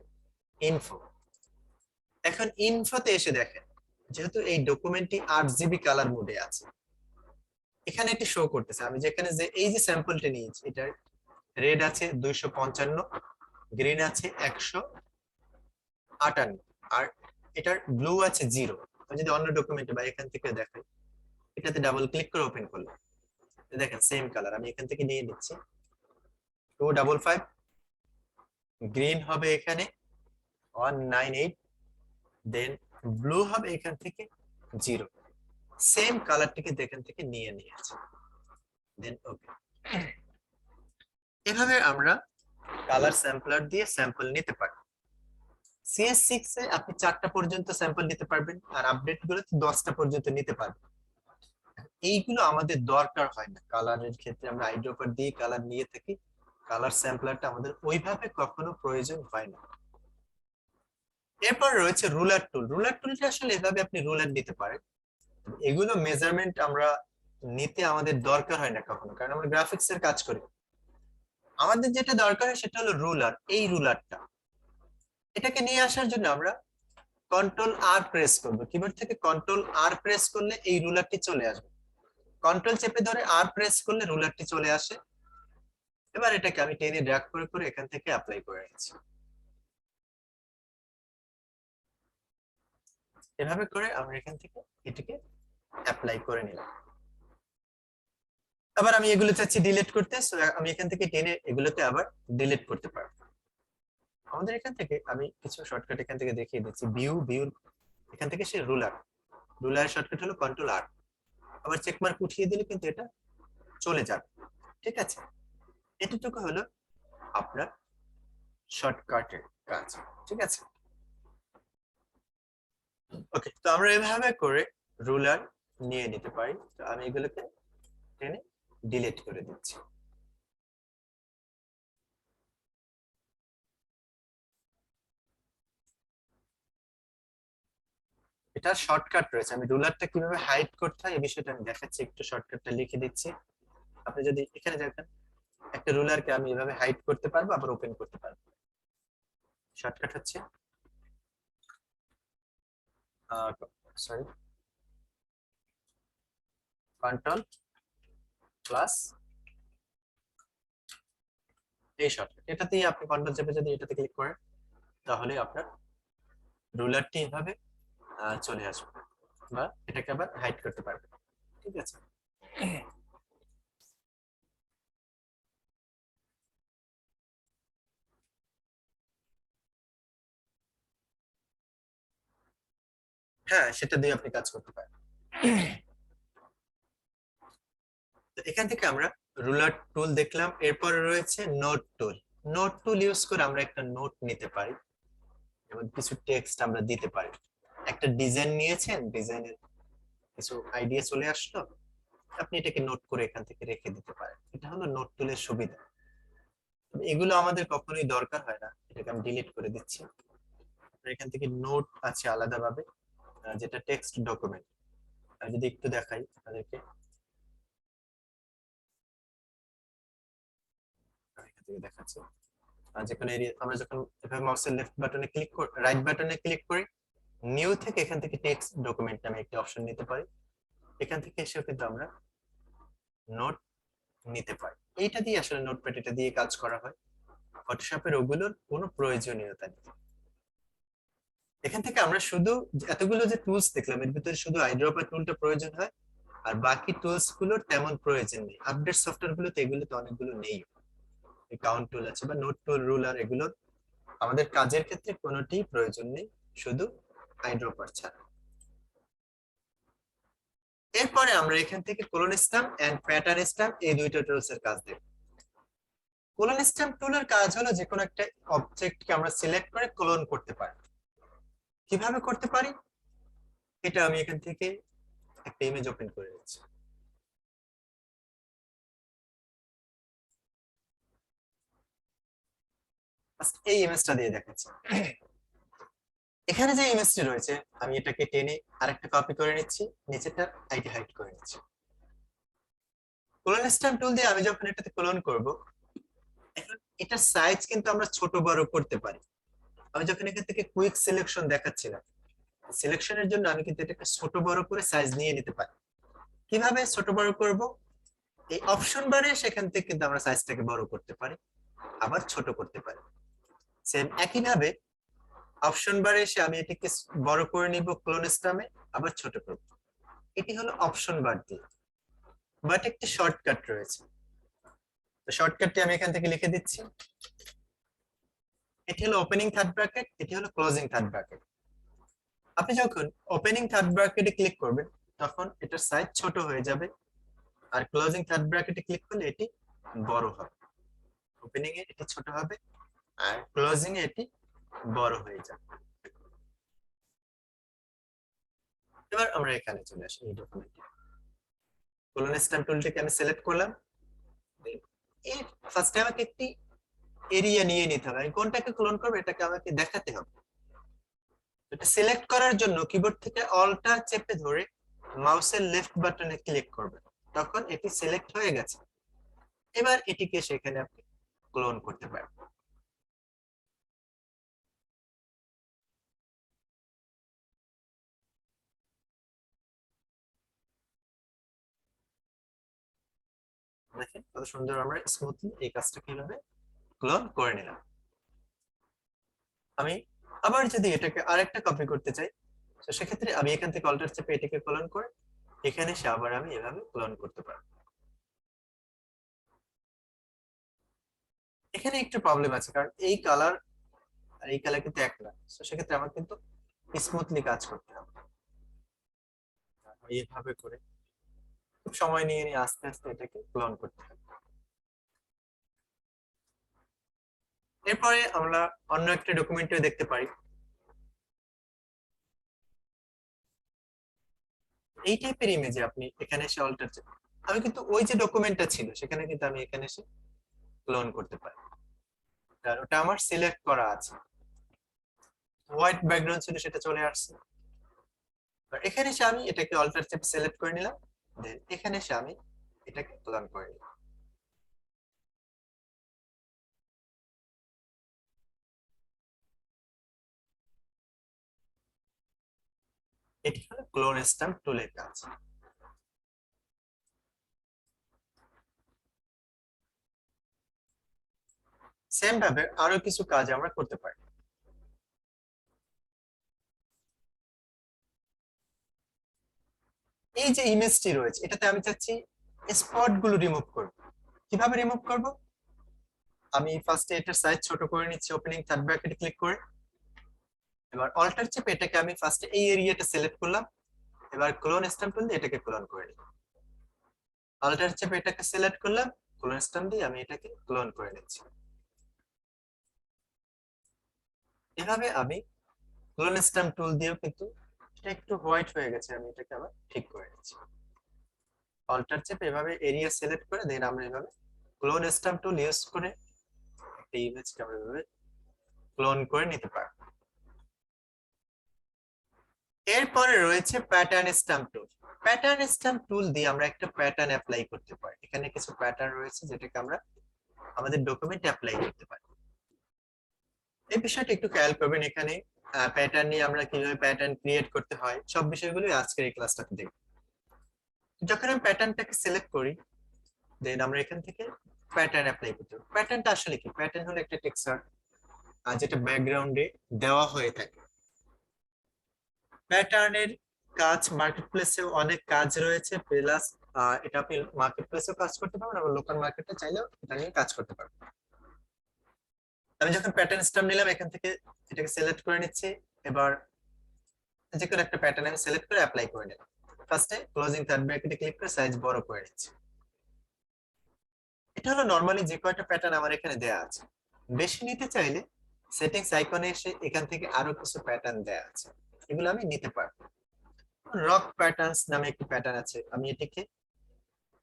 ইনফো। এখন ইনফোতে এসে দেখেন যেহেতু এই ডকুমেন্টটি 8GB কালার মোডে আছে, এখানে একটি শো করতেছে আমি যেখানে যে এই যে স্যাম্পলটি নিয়েছি এটার রেড আছে 255, গ্রিন আছে 158, আর এটার ব্লু আছে 0। আমি যদি অন্য ডকুমেন্টে বা এখান থেকে দেখাই, এটাতে ডাবল ক্লিক করে ওপেন করলাম, দেখেন সেম কালার। আমি এখান থেকে নিয়ে নিচ্ছি 255, গ্রিন হবে এখানে 198, দেন ব্লু হবে এখান থেকে 0। সেম কালারটিকে এখান থেকে নিয়ে নিয়েছে। দেন ওকে। এভাবে আমরা কালার স্যাম্পলার দিয়ে স্যাম্পল নিতে পারি। CS6 এ আপনি 4টা পর্যন্ত স্যাম্পল নিতে পারবেন, আর আপডেট গুলোতে 10টা পর্যন্ত নিতে পারবেন। এইগুলো আমাদের দরকার হয় না কালারের ক্ষেত্রে, আমরা আইড্রপার দিয়ে কালার নিয়ে থাকি, কালার স্যাম্পলারটা আমাদের ওইভাবে কখনো প্রয়োজন হয় না। এরপর রয়েছে রুলার টুল। রুলার টুলটা আসলে এভাবে আপনি রুলার নিতে পারেন, এগুলো মেজারমেন্ট আমরা নিতে আমাদের দরকার হয় না কখনো, কারণ আমরা গ্রাফিক্স এর কাজ করি। আমাদের যেটা দরকার হয় সেটা হলো রুলার। এই রুলারটা, এটাকে নিয়ে আসার জন্য আমরা কন্ট্রোল আর প্রেস করব। কিবোর্ড থেকে কন্ট্রোল আর প্রেস করলে এই রুলারটি চলে আসবে। কন্ট্রোল চেপে ধরে আর প্রেস করলে রুলারটি চলে আসে। এবার এটাকে আমি টেনে ড্র্যাগ করে করে এখান থেকে অ্যাপ্লাই করে নিচ্ছি। এভাবে করে আমরা এখান থেকে এটাকে অ্যাপ্লাই করে নিলাম। আবার আমি এগুলো চাচ্ছি ডিলিট করতে, সো আমি এখান থেকে টেনে এগুলোতে আবার ডিলিট করতে পারবো। আমাদের এখান থেকে আমি কিছু শর্টকাট এখান থেকে দেখিয়ে দিচ্ছি। ভিউর এখান থেকে সে রুলার শর্টকাট হলো কন্ট্রোল আর। আবার চেক মার্ক উঠিয়ে দিলে কিন্তু এটা চলে যাবে। ঠিক আছে, এতটুকু হলো আপনার শর্টকাটের কাজ। ঠিক আছে, ওকে। তো আমরা এভাবে করে রুলার নিয়ে নিতে পারি। তো আমি এগুলোকে টেনে ডিলিট করে দিচ্ছি। এটা শর্টকাট রয়েছে, আমি রুলারটা কিভাবে হাইড করতে হয় এই বিষয়টা আমি দেখাচ্ছি, একটু শর্টকাটটা লিখে দিচ্ছি। আপনি যদি এখানে দেখেন, একটা রুলারকে আমি এভাবে হাইড করতে পারবো, আবার ওপেন করতে পারবো। শর্টকাট হচ্ছে সরি, কন্ট্রোল প্লাস এই শর্টকাট। এটাতেই আপনি কন্ট্রোল চেপে যদি এটাতে ক্লিক করেন, তাহলে আপনার রুলারটি এভাবে চলে আসবে, বা এটাকে আবার হাইড করতে পারবে। ঠিক আছে, হ্যাঁ সেটা দিয়ে আপনি কাজ করতে পারেন। তো এখান থেকে আমরা রুলার টুল দেখলাম। এরপরে রয়েছে নোট টুল। নোট টুল ইউজ করে আমরা একটা নোট নিতে পারি, এবং কিছু টেক্সট আমরা দিতে পারি। একটা ডিজাইন নিয়েছেন, ডিজাইনের কিছু আইডিয়া চলে আসলো, আপনি এটাকে নোট করে এখান থেকে রেখে দিতে পারেন। এটা হলো নোট টুলের সুবিধা। তবে এগুলো আমাদের কখনোই দরকার হয় না, এটাকে আমি ডিলিট করে দিচ্ছি। আপনার এখান থেকে নোট আছে আলাদাভাবে, যেটা টেক্সট ডকুমেন্ট। যদি একটু দেখাই আপনাদেরকে, এখান থেকে দেখাচ্ছি। যেখানে আমরা যখন এভাবে মাউসের লেফট বাটনে ক্লিক করি, রাইট বাটনে ক্লিক করি, নিউ থেকে এখান থেকে টেক্সট ডকুমেন্ট নামে একটি অপশন নিতে পারি। এখান থেকে এসেও কিন্তু আমরা নোট নিতে পারি। এইটা দিয়ে আসলে নোটপ্যাড এটা দিয়ে কাজ করা হয়, ফটোশপের ওগুলোর কোনো প্রয়োজনীয়তা নেই। এখান থেকে আমরা শুধু এতগুলো যে টুলস দেখলাম, এর ভিতরে শুধু আইড্রপার টুলটা প্রয়োজন হয়, আর বাকি টুলস গুলোর তেমন প্রয়োজন নেই। আপডেট সফটওয়্যার গুলোতে এগুলোতে অনেকগুলো নেই। কাউন্ট টুল আছে বা নোট টুল, রুলার, এগুলো আমাদের কাজের ক্ষেত্রে কোনোটি প্রয়োজন নেই, শুধু আইড্রপার ছাড়া। এরপরে আমরা এখান থেকে clone stamp and pattern stamp এই দুইটা টুলস এর কাজ দেখব। কোলন স্ট্যাম্প টুলের কাজ হলো যে কোনো একটা অবজেক্টকে আমরা সিলেক্ট করে কোলন করতে পারি। কিভাবে করতে পারি এটা আমি এখান থেকে একটা ইমেজ ওপেন করে নিচ্ছি। এই ইমেজটা দিয়ে দেখাচ্ছি। এখানে যে ইমেজটি রয়েছে আমি এটাকে টেনে আরেকটা কপি করে নিচ্ছি, নিচেটা আইটি হাইড করে নিচ্ছি। কোলন স্ট্যাম্প টুল দিয়ে আমি যখন এটাতে কোলন করব, এখন এটার সাইজ কিন্তু আমরা ছোট বড় করতে পারি। আমি যখন এখান থেকে কুইক সিলেকশন দেখাচ্ছিলাম, সিলেকশনের জন্য আমি কিন্তু এটাকে ছোট বড় করে সাইজ নিয়ে নিতে পারি। কিভাবে ছোট বড় করব, এই অপশন বারে সেখান থেকে কিন্তু আমরা সাইজটাকে বড় করতে পারি, আবার ছোট করতে পারি। সেম একই ভাবে অপশন বারে এসে আমি এটাকে বড় করে নিব ক্লোন স্ট্যাম্পে, আবার ছোট করব। এটি হলো অপশন বার দিয়ে, বাট একটি শর্টকাট রয়েছে। তো শর্টকাটটি আমি এখান থেকে লিখে দিচ্ছি। এটি হলো ওপেনিং থার্ড ব্র্যাকেট, এটি হলো ক্লোজিং থার্ড ব্র্যাকেট। আপনি যখন ওপেনিং থার্ড ব্র্যাকেটে ক্লিক করবেন, তখন এটার সাইজ ছোট হয়ে যাবে, আর ক্লোজিং থার্ড ব্র্যাকেটে ক্লিক করলে এটি বড় হবে, ওপেনিং এ এটি ছোট হবে আর ক্লোজিং এ এটি বড় হয়ে যাবে। এবার আমরা এখানে চলে আসি এই ডকুমেন্টে, কোলন স্ট্যাম্প টুলটিকে আমি সিলেক্ট করলাম। এই ফার্স্টে আমাকে একটি এরিয়া নিয়ে নিতে হবে, আমি কোনটাকে ক্লোন করবো এটাকে আমাকে দেখাতে হবে। এটা সিলেক্ট করার জন্য কিবোর্ড থেকে অল্টা চেপে ধরে মাউসের লেফট বাটনে ক্লিক করবেন, তখন এটি সিলেক্ট হয়ে গেছে। এবার এটিকে সেখানে আপনি ক্লোন করতে পারেন। দেখেন কত সুন্দর আমরা স্মুথলি এই কাজটা কিভাবে ক্লোন করে নিলাম। আমি আবার যদি এটাকে আরেকটা কপি করতে চাই, তো সেক্ষেত্রে আমি এখান থেকে অল্টার চেপে এটাকে ক্লোন করে এখানে এসে আবার আমি এভাবে ক্লোন করতে পারবো। এখানে একটু প্রবলেম আছে, কারণ এই কালার আর এই কালার কিন্তু এক না, তো সেক্ষেত্রে আমার কিন্তু স্মুথলি কাজ করতে হবে। এইভাবে করে খুব সময় নিয়ে নিয়ে আস্তে আস্তে এটাকে ক্লোন করতে হবে। এরপরে আমরা অন্য একটা ডকুমেন্টে দেখতে পারি এই টাইপের ইমেজে আপনি এখানে এসে অল্টার, আমি কিন্তু ওই যে ডকুমেন্টটা ছিল সেখানে কিন্তু আমি এখানে এসে ক্লোন করতে পারি, আর ওটা আমার সিলেক্ট করা আছে, হোয়াইট ব্যাকগ্রাউন্ড ছিল সেটা চলে আসছে। আর এখানে এসে আমি এটাকে অল্টার চেপ সিলেক্ট করে নিলাম, দেন এখানে এসে আমি এটাকে ক্লোন করে নিলাম। এটি হলো ক্লোন স্ট্যাম্প টুলের কাজ। সেম ভাবে আরো কিছু কাজ আমরা করতে পারি। এই যে ইমেজটি রয়েছে এটাতে আমি চাচ্ছি স্পট গুলো রিমুভ করব। কিভাবে রিমুভ করব? আমি ফার্স্টে এটার সাইজ ছোট করে নিচ্ছি, ওপেনিং থার্ড ব্র্যাকেটে ক্লিক করে। এবার অল্টার চেপে এটাকে আমি ফার্স্টে এই এরিয়াটা সিলেক্ট করলাম, এবার ক্লোন স্ট্যাম্প টুল দিয়ে এটাকে ক্লোন করে নিই। অল্টার চেপে এটাকে সিলেক্ট করলাম, ক্লোন স্ট্যাম্প দিয়ে আমি এটাকে ক্লোন করে নিচ্ছি। এভাবে আমি ক্লোন স্ট্যাম্প টুল দিয়েও কিন্তু এটা একটু হোয়াইট হয়ে গেছে, আমি এটাকে আবার ঠিক করে নিচ্ছি। অল্টার চেপে এভাবে এরিয়া সিলেক্ট করে দেন আমরা এভাবে ক্লোন স্ট্যাম্প টুল ইউজ করে একটা ইমেজকে আমরা এভাবে ক্লোন করে নিতে পারি। এরপরে রয়েছে pattern stamp tool. Pattern stamp টুল দিয়ে আমরা একটা প্যাটার্ন অ্যাপ্লাই করতে পারি। এখানে কিছু প্যাটার্ন রয়েছে যেটাকে আমরা আমাদের ডকুমেন্টে অ্যাপ্লাই করতে পারি। এই বিষয়টা একটু খেয়াল করবেন, এখানে প্যাটার্ন নিয়ে আমরা কিভাবে প্যাটার্ন ক্রিয়েট করতে হয় সব বিষয়গুলো আজকের এই ক্লাসটাতে দেখব। যখন আমি প্যাটার্নটাকে সিলেক্ট করি দেন আমরা এখান থেকে প্যাটার্ন অ্যাপ্লাই করতে পারি। প্যাটার্নটা আসলে কি? প্যাটার্ন হলো একটা টেক্সচার যেটা ব্যাকগ্রাউন্ডে দেওয়া হয়ে থাকে। প্যাটার্নের কাজ মার্কেট প্লেসে অনেক কাজ রয়েছে, প্লাস এটা আপনি মার্কেট প্লেসেও কাজ করতে পারবেন, আবার লোকাল মার্কেটে চাইলেও এটা নিয়ে কাজ করতে পারবেন। আমি যখন প্যাটার্ন স্ট্যাম্প নিলাম এখান থেকে এটাকে সিলেক্ট করে নিচ্ছি, এবার যে কোনো একটা প্যাটার্ন আমি সিলেক্ট করে অ্যাপ্লাই করে নিলাম। ফার্স্টে ক্লোজিং থার্ড ব্র্যাকেটে ক্লিক করে সাইজ বড় করে নিচ্ছি। এটা হলো নরমালি যে কয়টা প্যাটার্ন আমার এখানে দেয়া আছে। বেশি নিতে চাইলে সেটিংস আইকনে এসে এখান থেকে আরো কিছু প্যাটার্ন দেয়া আছে, এগুলো আমি নিতে পারবো। রক প্যাটার্নস নামে একটি প্যাটার্ন আছে, আমি এটাকে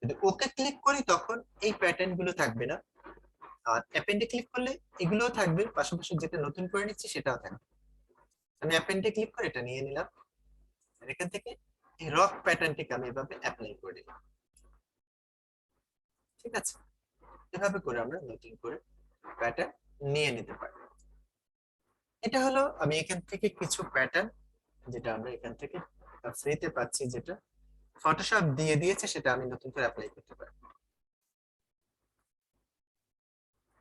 যদি ওকে ক্লিক করি তখন এই প্যাটার্ন গুলো থাকবে না, আর অ্যাপেন্ডে ক্লিক করলে এগুলোও থাকবে, পাশাপাশি যেটা নতুন করে নিচ্ছি সেটাও থাকবে। আমি অ্যাপেন্ডে ক্লিক করে এটা নিয়ে নিলাম, আর এখান থেকে এই রক প্যাটার্নটিকে আমি এভাবে অ্যাপ্লাই করে দিলাম। ঠিক আছে, এভাবে করে আমরা নতুন করে প্যাটার্ন নিয়ে নিতে পারি। এটা হলো আমি এখান থেকে কিছু প্যাটার্ন যেটা আমরা এখান থেকে ফ্রিতে পাচ্ছি, যেটা ফটোশপ দিয়ে দিয়েছে, সেটা আমি নতুন করে অ্যাপ্লাই করতে পারি।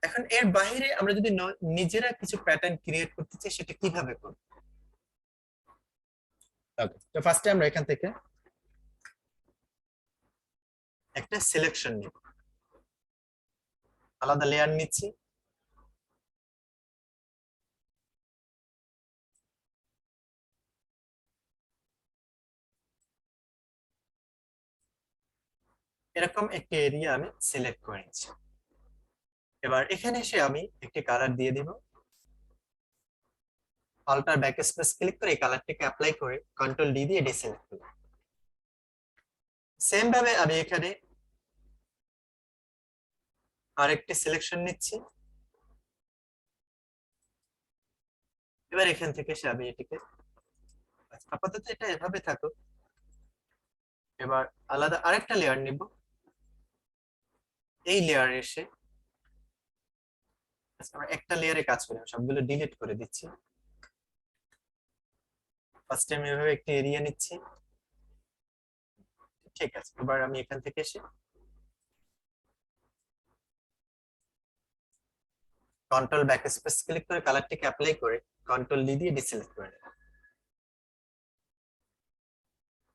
এখন এর বাইরে আমরা যদি নিজেরা কিছু প্যাটার্ন ক্রিয়েট করতে চাই সেটা কিভাবে করব? তো ফার্স্টে আমরা এখান থেকে একটা সিলেকশন নিব, আলাদা লেয়ার নিচ্ছি, এরকম একটি এরিয়া আমি সিলেক্ট করে নিচ্ছি। এবার এখানে এসে আমি একটি কালার দিয়ে দিব, অল্টার ব্যাক স্পেস ক্লিক করে এই কালারটিকে অ্যাপ্লাই করে কন্ট্রোল ডি দিয়ে ডিসেলেক্ট করব। সেম ভাবে আমি এখানে আরেকটি সিলেকশন নিচ্ছি। এবার এখান থেকে এসে আমি এটিকে, আপাতত এটা এভাবে থাকুক। এবার আলাদা আরেকটা লেয়ার নিব, এই লেয়ারে এসে আমরা একটা লেয়ারে কাজ করি, আমি সবগুলো ডিলিট করে দিচ্ছি। ফার্স্ট টাইম এভাবে একটি এরিয়া নিচ্ছি, ঠিক আছে। এবার আমি এখান থেকে এসে কন্ট্রোল ব্যাক স্পেস ক্লিক করে কালারটিকে অ্যাপ্লাই করে কন্ট্রোল ডি দিয়ে ডিসেলেক্ট করে নেব।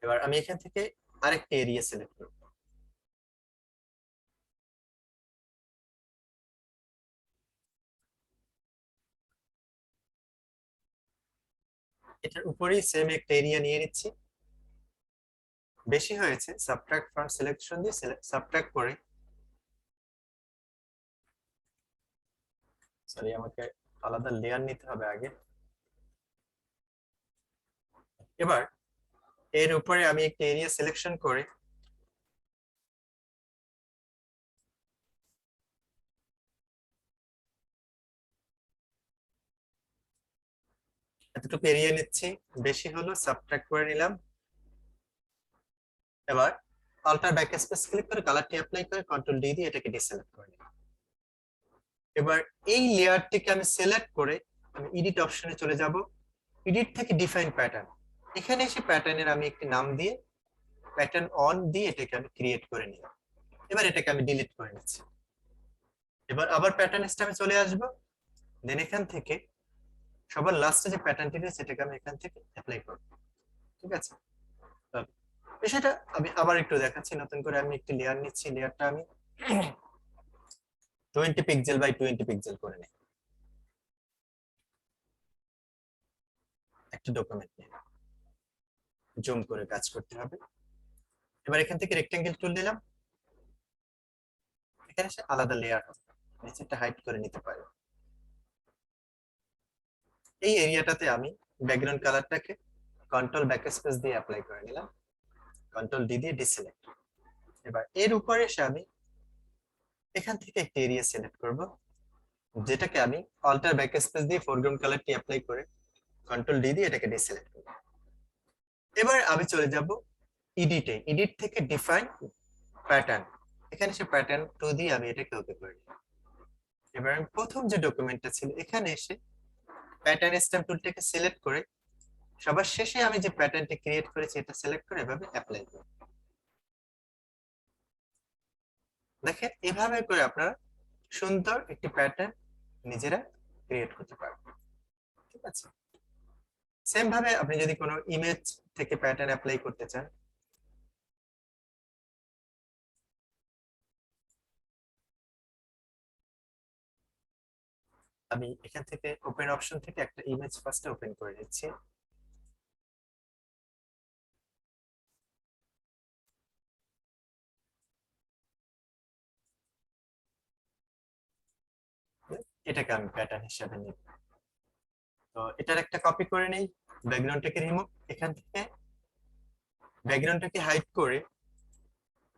এবার আমি এখান থেকে আরেকটি এরিয়া সিলেক্ট করব, এটার উপরেই সেম একটা এরিয়া নিয়ে নিচ্ছি। বেশি হয়েছে সাবট্রাক্ট ফ্রম সিলেকশন দিয়ে সাবট্রাক্ট করে, সরি আমাকে আলাদা লেয়ার নিতে হবে আগে। এবার এর উপরে আমি একটা এরিয়া সিলেকশন করে এতটুকু এরিয়া নিচ্ছি, বেশি হলো সাবট্রাক্ট করে নিলাম। এবার অল্টার ব্যাক স্পেস ক্লিক করে কালারটি অ্যাপ্লাই করে কন্ট্রোল ডি দিয়ে এটাকে ডিসেলেক্ট করে নিলাম। এবার এই লেয়ারটিকে আমি সিলেক্ট করে আমি এডিট অপশনে চলে যাব, এডিট থেকে ডিফাইন প্যাটার্ন, এখানে এসে প্যাটার্নের আমি একটি নাম দিয়ে প্যাটার্ন অন দিয়ে এটাকে আমি ক্রিয়েট করে নিলাম। এবার এটাকে আমি ডিলিট করে নিচ্ছি। এবার আবার প্যাটার্ন স্ট্যামে চলে আসব, দেন এখান থেকে সবার লাস্টে যে প্যাটার্নটি রয়েছে সেটাকে আমি এখান থেকে অ্যাপ্লাই করব, ঠিক আছে। তো বিষয়টা আমি আবার একটু দেখাচ্ছি, নতুন করে আমি একটি লেয়ার নিচ্ছি, লেয়ারটা আমি 20 পিক্সেল বাই 20 পিক্সেল করে নিই, একটা ডকুমেন্ট নিয়ে জুম করে কাজ করতে হবে। এবার এখান থেকে রেক্টেঙ্গেল টুল নিলাম, এখানে এসে আলাদা লেয়ার হবে, নিচেরটা হাইড করে নিতে পারি। এই এরিয়াটাতে আমি ব্যাকগ্রাউন্ড কালারটাকে কন্ট্রোল ব্যাক স্পেস দিয়ে অ্যাপ্লাই করে নিলাম, কন্ট্রোল ডি দিয়ে ডিসেলেক্ট। এবার এর উপরে এসে আমি এখান থেকে একটা এরিয়া সিলেক্ট করব, যেটাকে আমি অল্টার ব্যাক স্পেস দিয়ে ফোরগ্রাউন্ড কালারটি অ্যাপ্লাই করে কন্ট্রোল ডি দিয়ে এটাকে ডিসেলেক্ট করব। এবার আমি চলে যাব এডিটে, এডিট থেকে ডিফাইন প্যাটার্ন, এখানে সে প্যাটার্ন 2 দিয়ে আমি এটাকে ওকে করে নিই। এবার আমি প্রথম যে ডকুমেন্টটা ছিল এখানে এসে প্যাটার্ন স্ট্যাম্প টুলটাকে সিলেক্ট করে সবার শেষে আমি যে প্যাটার্নটা ক্রিয়েট করেছি এটা সিলেক্ট করে এভাবে অ্যাপ্লাই করব। দেখেন এভাবে করে আপনারা সুন্দর একটি প্যাটার্ন নিজেরা ক্রিয়েট করতে পারবেন, ঠিক আছে। সেম ভাবে আপনি যদি কোনো ইমেজ থেকে প্যাটার্ন অ্যাপ্লাই করতে চান, আমি এখান থেকে ওপেন অপশন থেকে একটা ইমেজ ফার্স্টে ওপেন করে নিচ্ছি। এটাকে আমি প্যাটার্ন হিসেবে নিব। তো এটার একটা কপি করে নেই, ব্যাকগ্রাউন্ডটাকে রিমুভ, এখান থেকে ব্যাকগ্রাউন্ডটাকে হাইড করে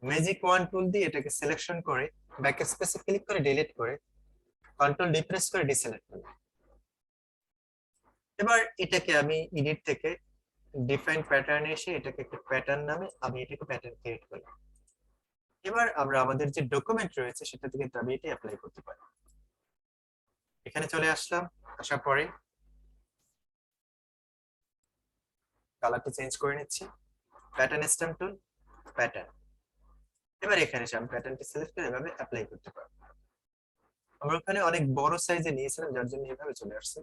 ম্যাজিক ওয়ান টুল দিয়ে এটাকে সিলেকশন করে ব্যাক স্পেসে ক্লিক করে ডিলিট করে কন্ট্রোল ডি প্রেস করে ডিসেলেক্ট করব। এবার এটাকে আমি এডিট থেকে ডিফাইন প্যাটার্নে এসে এটাকে একটা প্যাটার্ন নামে আমি এটাকে প্যাটার্ন ক্রিয়েট করলাম। এবার আমরা আমাদের যে ডকুমেন্ট রয়েছে সেটা থেকে আমি এটা অ্যাপ্লাই করতে পারি। এখানে চলে আসলাম, আসার পরে কালারটি চেঞ্জ করে নিচ্ছি, প্যাটার্ন স্ট্যাম্প টুল, প্যাটার্ন। এবার এখানে এসে আমি প্যাটার্নটি সিলেক্ট করে এভাবে অ্যাপ্লাই করতে পারবো। আমরা ওখানে অনেক বড় সাইজে নিয়েছিলাম যার জন্য এভাবে চলে আসছে।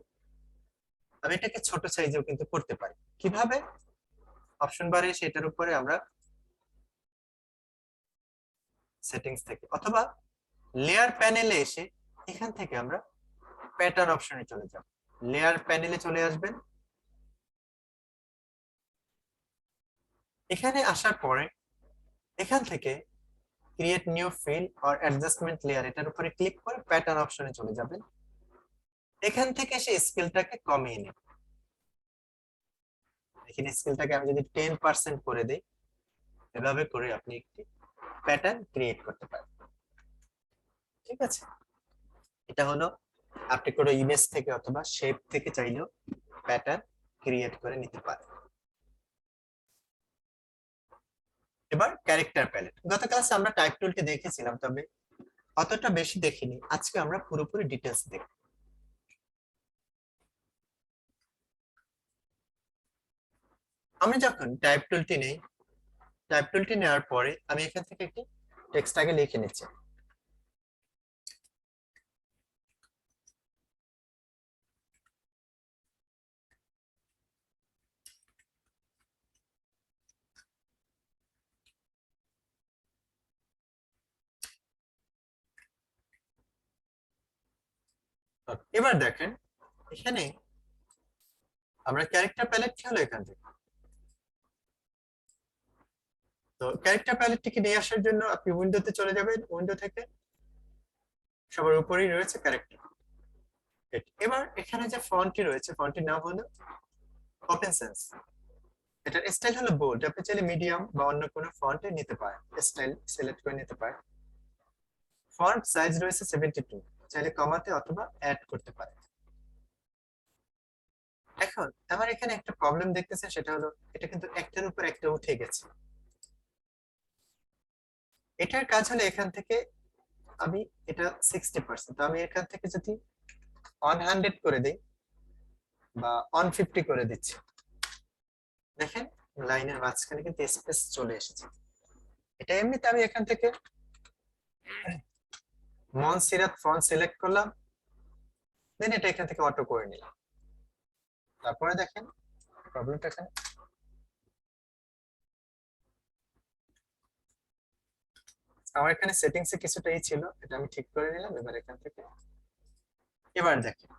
আমি এটাকে ছোট সাইজেও কিন্তু করতে পারি, কিভাবে? অপশন বারে সেটার উপরে আমরা সেটিংস থেকে অথবা লেয়ার প্যানেলে এসে এখান থেকে আমরা প্যাটার্ন অপশনে চলে যাব, লেয়ার প্যানেলে চলে আসবেন। এখানে আসার পরে এখান থেকে create new fill or adjustment layer, এটার উপরে ক্লিক করে প্যাটার্ন অপশনে চলে যাবেন। এখান থেকে সেই স্কেলটাকে কমিয়ে নেবেন। এখানে স্কেলটাকে আমি যদি 10% করে দেই, এভাবে করে আপনি একটি প্যাটার্ন ক্রিয়েট করতে পারেন। ঠিক আছে, এটা হলো আপনি কোনো ইমেজ থেকে অথবা শেপ থেকে চাইলেও প্যাটার্ন ক্রিয়েট করে নিতে পারেন। এবার ক্যারেক্টার প্যালেট, গত ক্লাসে আমরা টাইপ টুলটি দেখেছিলাম, তবে অতটা বেশি দেখিনি। আজকে আমরা পুরোপুরি ডিটেইলস দেখব। আমি যখন টাইপ টুলটি নেই, টাইপ টুলটি নেওয়ার পরে আমি এখান থেকে একটি টেক্সট আগে লিখে নিচ্ছি। এবার দেখেন এখানে আমরা ক্যারেক্টার প্যালেট কি হলো এখান থেকে। তো ক্যারেক্টার প্যালেটটিকে নিয়ে আসার জন্য আপনি উইন্ডোতে চলে যাবেন, উইন্ডো থেকে সবার উপরেই রয়েছে ক্যারেক্টার। এবার এখানে যে ফন্টটি রয়েছে, ফন্টটির নাম হলো ওপেন সেন্স। এটার স্টাইল হলো বোল্ড, আপনি চাইলে মিডিয়াম বা অন্য কোনো ফন্টে নিতে পারেন, স্টাইল সিলেক্ট করে নিতে পারেন। ফন্ট সাইজ রয়েছে 72, চাইলে কমাতে অথবা অ্যাড করতে পারেন। এখন আমার এখানে একটা প্রবলেম দেখতেছেন, সেটা হলো এটা কিন্তু একটার উপর একটা উঠে গেছে। এটার কাজ হলো এখান থেকে আমি এটা 60%, তো আমি এখান থেকে যদি 100 করে দিই বা 150 করে দিচ্ছি, দেখেন লাইনের মাঝখানে কিন্তু স্পেস চলে এসেছে। এটা এমনিতে আমি এখান থেকে মনসিরাত ফন্ট সিলেক্ট করলাম, দেন এটা এখান থেকে অটো করে নিলাম। তারপরে দেখেন প্রবলেমটা এখানে আমার এখানে সেটিংস এ কিছুটা এই ছিল, এটা আমি ঠিক করে নিলাম। এবার এখান থেকে এবার দেখেন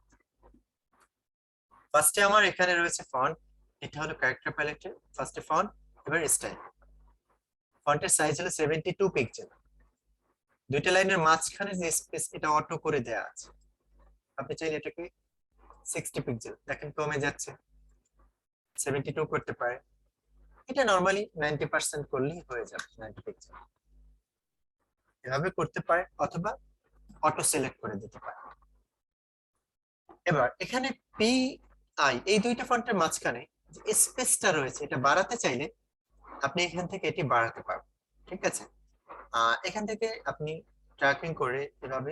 ফার্স্টে আমার এখানে রয়েছে ফন্ট, এটা হলো ক্যারেক্টার প্যালেটের ফার্স্টে ফন্ট, এবার স্টাইল। ফন্টের সাইজ হলো 72 পিক্সেল। দুইটা লাইনের মাঝখানে যে স্পেস এটা অটো করে দেয়া আছে, আপনি চাইলে এটাকে 60 পিক্সেল দেখেন কমে যাচ্ছে, 72 করতে পারে। এটা নরমালি 90% করলেই হয়ে যাবে 90 পিক্সেল। এভাবে করতে পারে অথবা অটো সিলেক্ট করে দিতে পারে। এবার এখানে পি আই এই দুইটা ফন্টের মাঝখানে যে স্পেসটা রয়েছে, এটা বাড়াতে চাইলে আপনি এখান থেকে এটি বাড়াতে পারবেন। ঠিক আছে, এখান থেকে আপনি ট্র্যাকিং করে এভাবে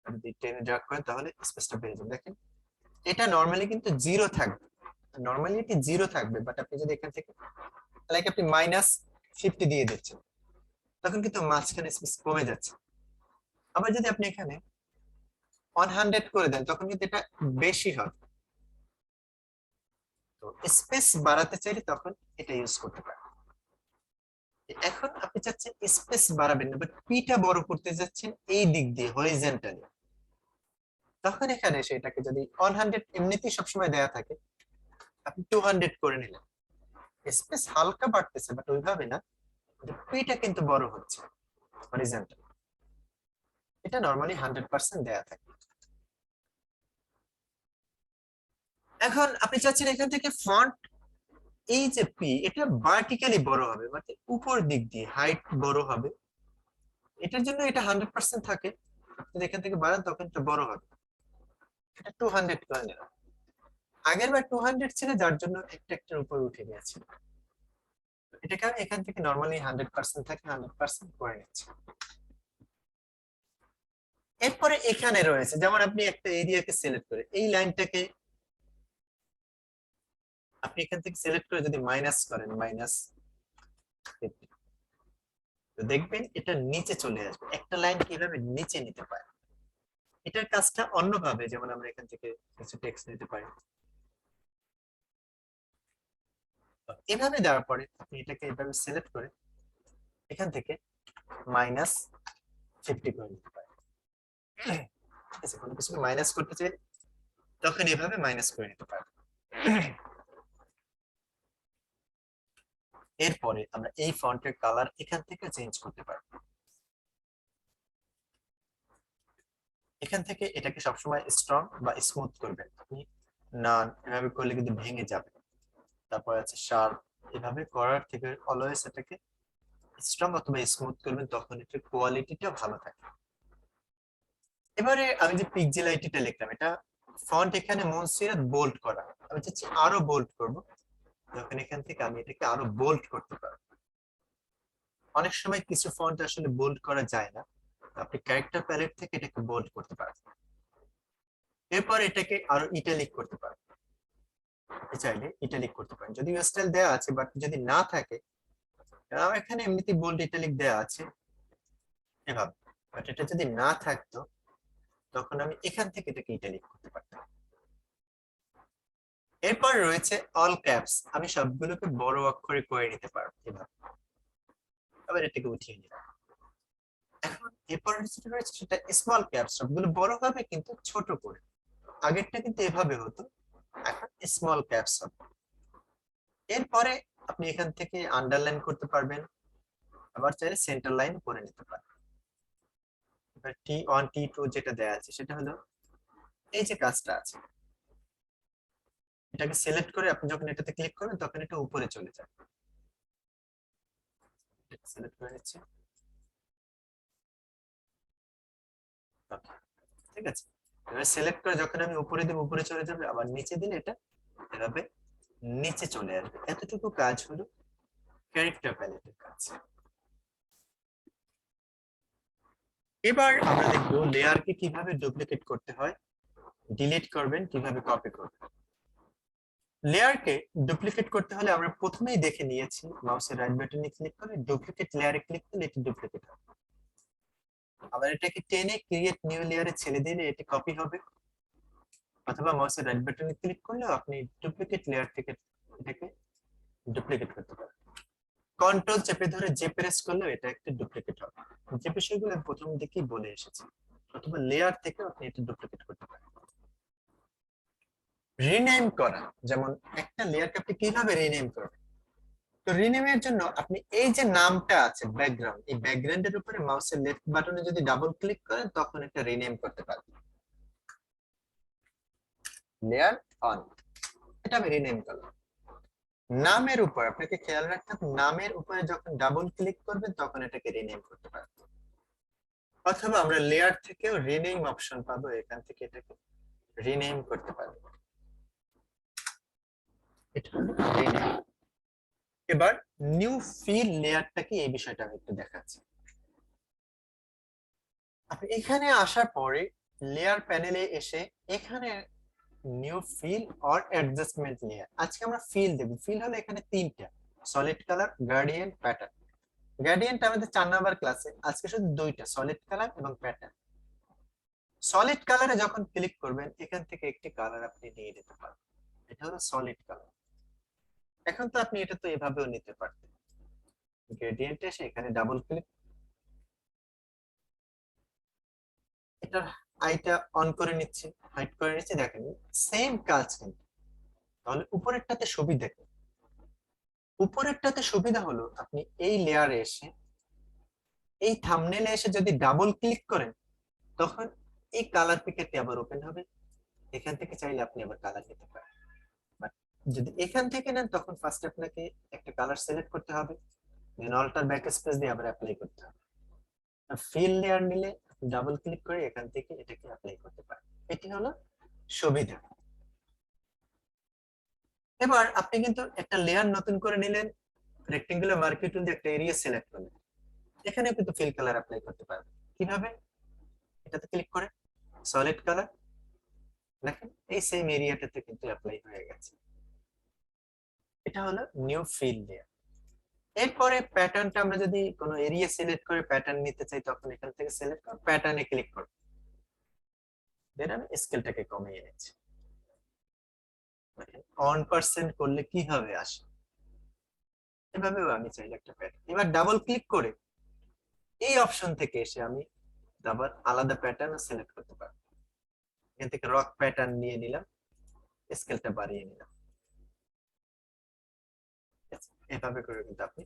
যদি টেনে ড্র্যাগ করেন তাহলে স্পেসটা বেড়ে যাবে। দেখেন এটা নরমালি কিন্তু জিরো থাকবে, নরমালি এটি জিরো থাকবে, বাট আপনি যদি এখান থেকে লাইক আপনি -50 দিয়ে দিচ্ছেন, তখন কিন্তু মাঝখানে স্পেস কমে যাচ্ছে। আবার যদি আপনি এখানে 100 করে দেন, তখন কিন্তু এটা বেশি হবে। তো স্পেস বাড়াতে চাইলে তখন এটা ইউজ করতে পারেন। এখন আপনি চাচ্ছেন স্পেস বাড়াবেন না, বাট পিটা বড় করতে যাচ্ছেন এই দিক দিয়ে হরিজন্টালি, তখন এখানে এসে এটাকে যদি 100 এমনিতেই সবসময় দেয়া থাকে, আপনি 200 করে নিলেন। স্পেস হালকা বাড়তেছে বাট ওইভাবে না, পিটা কিন্তু বড় হচ্ছে হরিজন্টাল। এটা নরমালি 100% দেয়া থাকে। এখন আপনি চাচ্ছেন এখান থেকে ফন্ট এই যে পি এটা ভার্টিক্যালি বড় হবে, মানে উপর দিক দিয়ে হাইট বড় হবে। এটার জন্য এটা 100% থাকে, আপনি এখান থেকে বাড়ান তখন এটা বড় হবে। এটা 200 করে নিলাম। আগের বার 200 ছিল, যার জন্য একটা একটার উপর উঠে গিয়েছিল। এটাকে আমি এখান থেকে নরমালি 100% থাকে 100% করে নিচ্ছি। এরপরে এখানে রয়েছে, যেমন আপনি একটা এরিয়াকে সিলেক্ট করে এই লাইনটাকে আপনি এখান থেকে সিলেক্ট করে যদি মাইনাস করেন -50, তো দেখবেন এটা নিচে চলে আসবে। একটা লাইন কিভাবে নিচে নিতে পারে, এটার কাজটা অন্যভাবে, যেমন আমরা এখান থেকে কিছু টেক্সট নিতে পারি। এভাবে দেওয়ার পরে আপনি এটাকে এভাবে সিলেক্ট করে এখান থেকে -50 করে নিতে পারেন। ঠিক আছে, কোনো কিছু মাইনাস করতে চাই তখন এভাবে মাইনাস করে নিতে পারেন। এরপরে আমরা এই ফন্টের কালার এখান থেকে চেঞ্জ করতে পারবো। এখান থেকে এটাকে সবসময় স্ট্রং বা স্মুথ করবেন আপনি, না এভাবে করলে কিন্তু ভেঙে যাবে। তারপর আছে শার্প, এভাবে করার থেকে অলওয়েজ এটাকে স্ট্রং অথবা স্মুথ করবেন, তখন এটার কোয়ালিটিটা ভালো থাকে। এবারে আমি যে পিক্সেল আইটিটা লিখলাম, এটা ফন্ট এখানে মনসিরাত বোল্ড করা, আমি চাচ্ছি আরো বোল্ড করব। যখন এখান থেকে আমি এটাকে আরো বোল্ড করতে পারবো। অনেক সময় কিছু ফন্ট আসলে বোল্ড করা যায় না, আপনি ক্যারেক্টার প্যালেট থেকে এটাকে বোল্ড করতে পারবেন। এরপর এটাকে আরো ইটালিক করতে পারবেন, আপনি চাইলে ইটালিক করতে পারেন যদি স্টাইল দেওয়া আছে, বাট যদি না থাকে, আমার এখানে এমনিতে বোল্ড ইটালিক দেওয়া আছে এভাবে, বাট এটা যদি না থাকতো তখন আমি এখান থেকে এটাকে ইটালিক করতে পারতাম। এরপর রয়েছে অল ক্যাপস, আমি সবগুলোকে বড় অক্ষরে করে নিতে পারবো এভাবে, আবার এটাকে উঠিয়ে নিলাম। এখন এরপর যেটা রয়েছে সেটা স্মল ক্যাপস, সবগুলো বড় হবে কিন্তু ছোট করে। আগেরটা কিন্তু এভাবে হতো, এখন স্মল ক্যাপস হবে। এরপরে আপনি এখান থেকে আন্ডারলাইন করতে পারবেন, আবার চাইলে সেন্টার লাইন করে নিতে পারবেন। এবার T1 T2 যেটা দেয়া আছে সেটা হলো এই যে কাজটা আছে, এটাকে সিলেক্ট করে আপনি যখন এটাতে ক্লিক করবেন তখন এটা উপরে চলে যাবে। সিলেক্ট করে নিচ্ছি, ঠিক আছে। এবার সিলেক্ট করে যখন আমি উপরে দেব উপরে চলে যাবে, আবার নিচে দিলে এটা এভাবে নিচে চলে আসবে। এতটুকু কাজ হলো ক্যারেক্টার প্যালেটের কাজ। এবার আমরা দেখবো লেয়ারকে কিভাবে ডুপ্লিকেট করতে হয়, ডিলিট করবেন কিভাবে, কপি করবেন। লেয়ারকে ডুপ্লিকেট করতে হলে আমরা প্রথমেই দেখে নিয়েছি, মাউসের রাইট বাটনে ক্লিক করে ডুপ্লিকেট লেয়ারে ক্লিক করলে এটি ডুপ্লিকেট হবে। আবার এটাকে টেনে ক্রিয়েট নিউ লেয়ারে ছেড়ে দিলে এটি কপি হবে, অথবা মাউসের রাইট বাটনে ক্লিক করলেও আপনি ডুপ্লিকেট লেয়ার থেকে এটাকে ডুপ্লিকেট করতে পারেন। কন্ট্রোল চেপে ধরে যে প্রেস করলেও এটা একটা ডুপ্লিকেট হবে, যে বিষয়গুলো প্রথম দিকেই বলে এসেছি। অথবা লেয়ার থেকে আপনি এটা ডুপ্লিকেট করতে পারেন। রিনেম করা, যেমন একটা লেয়ারকে আপনি কিভাবে রিনেম করবেন। তো রিনেমের জন্য আপনি এই যে নামটা আছে ব্যাকগ্রাউন্ড, এই ব্যাকগ্রাউন্ডের উপরে মাউসের লেফট বাটনে যদি ডাবল ক্লিক করেন তখন এটা রিনেম করতে পারবেন। লেয়ার অন, এটা আমি রিনেম করলাম। নামের উপর আপনাকে খেয়াল রাখতে হবে, নামের উপরে যখন ডাবল ক্লিক করবেন তখন এটাকে রিনেম করতে পারবেন। অথবা আমরা লেয়ার থেকেও রিনেম অপশন পাবো, এখান থেকে এটাকে রিনেম করতে পারবো। এটা হলো রিনেম। এবার নিউ ফিল লেয়ারটা কি, এই বিষয়টা আমি একটু দেখাচ্ছি। আপনি এখানে আসার পরে লেয়ার প্যানেলে এসে এখানে new fill or adjustment layer, আজকে আমরা ফিল দেব। ফিল হলো এখানে তিনটা, solid colour, gradient, pattern. Gradient আমাদের 4 নাম্বার ক্লাসে, আজকে শুধু দুইটা, সলিড কালার এবং প্যাটার্ন। সলিড কালারে যখন ক্লিক করবেন এখান থেকে একটি কালার আপনি নিয়ে নিতে পারবেন, এটা হলো সলিড কালার। এখন তো আপনি এটা তো এভাবেও নিতে পারতেন, গ্রেডিয়েন্টে এসে এখানে ডাবল ক্লিক, এটার আইটা অন করে নিচ্ছি, হাইড করে নিচ্ছি, দেখেন সেম কাজ কিন্তু। তাহলে উপরেরটাতে সুবিধা কি, উপরেরটাতে সুবিধা হলো আপনি এই লেয়ারে এসে এই থাম্বনেলে এসে যদি ডাবল ক্লিক করেন তখন এই কালার প্যাকেটটি আবার ওপেন হবে, এখান থেকে চাইলে আপনি আবার কালার নিতে পারেন। বাট যদি এখান থেকে নেন তখন ফার্স্ট আপনাকে একটা কালার সিলেক্ট করতে হবে, দেন অল্টার ব্যাক স্পেস দিয়ে আবার অ্যাপ্লাই করতে হবে। ফিল লেয়ার নিলে ডাবল ক্লিক করে এখান থেকে এটাকে অ্যাপ্লাই করতে পারেন, এটি হলো সুবিধা। এবার আপনি কিন্তু একটা লেয়ার নতুন করে নিলেন, রেক্টেঙ্গুলার মার্কিং টুল দিয়ে একটা এরিয়া সিলেক্ট করলেন, এখানে কিন্তু ফিল কালার অ্যাপ্লাই করতে পারবেন। কিভাবে, এটাতে ক্লিক করে সলিড কালার, দেখেন এই সেম এরিয়াটাতে কিন্তু অ্যাপ্লাই হয়ে গেছে। এটা হলো নিউ ফিল লেয়ার। এরপরে প্যাটার্নটা আমরা যদি কোনো এরিয়া সিলেক্ট করে প্যাটার্ন নিতে চাই তখন এখান থেকে সিলেক্ট করে প্যাটার্নে ক্লিক করব, দেন আমি স্কেলটাকে কমিয়ে নিচ্ছি। দেখেন 1% করলে কিভাবে আসে, এভাবেও আমি চাইলে একটা প্যাটার্ন। এবার ডাবল ক্লিক করে এই অপশন থেকে এসে আমি আবার আলাদা প্যাটার্ন সিলেক্ট করতে পারবো, এখান থেকে রক প্যাটার্ন নিয়ে নিলাম, স্কেলটা বাড়িয়ে নিলাম। এভাবে করে কিন্তু আপনি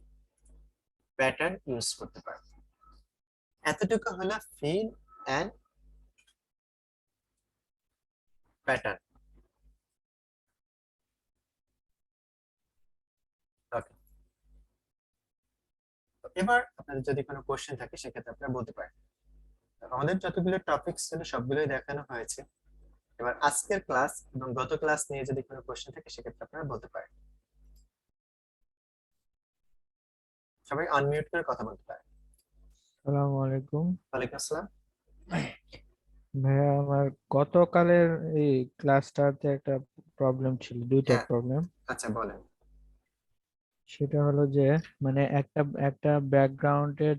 প্যাটার্ন ইউজ করতে পারেন। এতটুকু হলো ফিল এন্ড প্যাটার্ন। ওকে, এবার আপনাদের যদি কোনো কোশ্চেন থাকে সেক্ষেত্রে আপনারা বলতে পারেন। আমাদের যতগুলো টপিকস ছিল সবগুলোই দেখানো হয়েছে। এবার আজকের ক্লাস এবং গত ক্লাস নিয়ে যদি কোনো কোশ্চেন থাকে সেক্ষেত্রে আপনারা বলতে পারেন। সবাই আনমিউট করে কথা বলতে পারেন। আসসালামু আলাইকুম। ওয়ালাইকুম আসসালাম। ভাইয়া, আমার গতকালের এই ক্লাসটাতে একটা প্রবলেম ছিল, দুইটা হ্যাঁ, প্রবলেম। আচ্ছা বলেন। সেটা হলো যে মানে একটা একটা ব্যাকগ্রাউন্ডের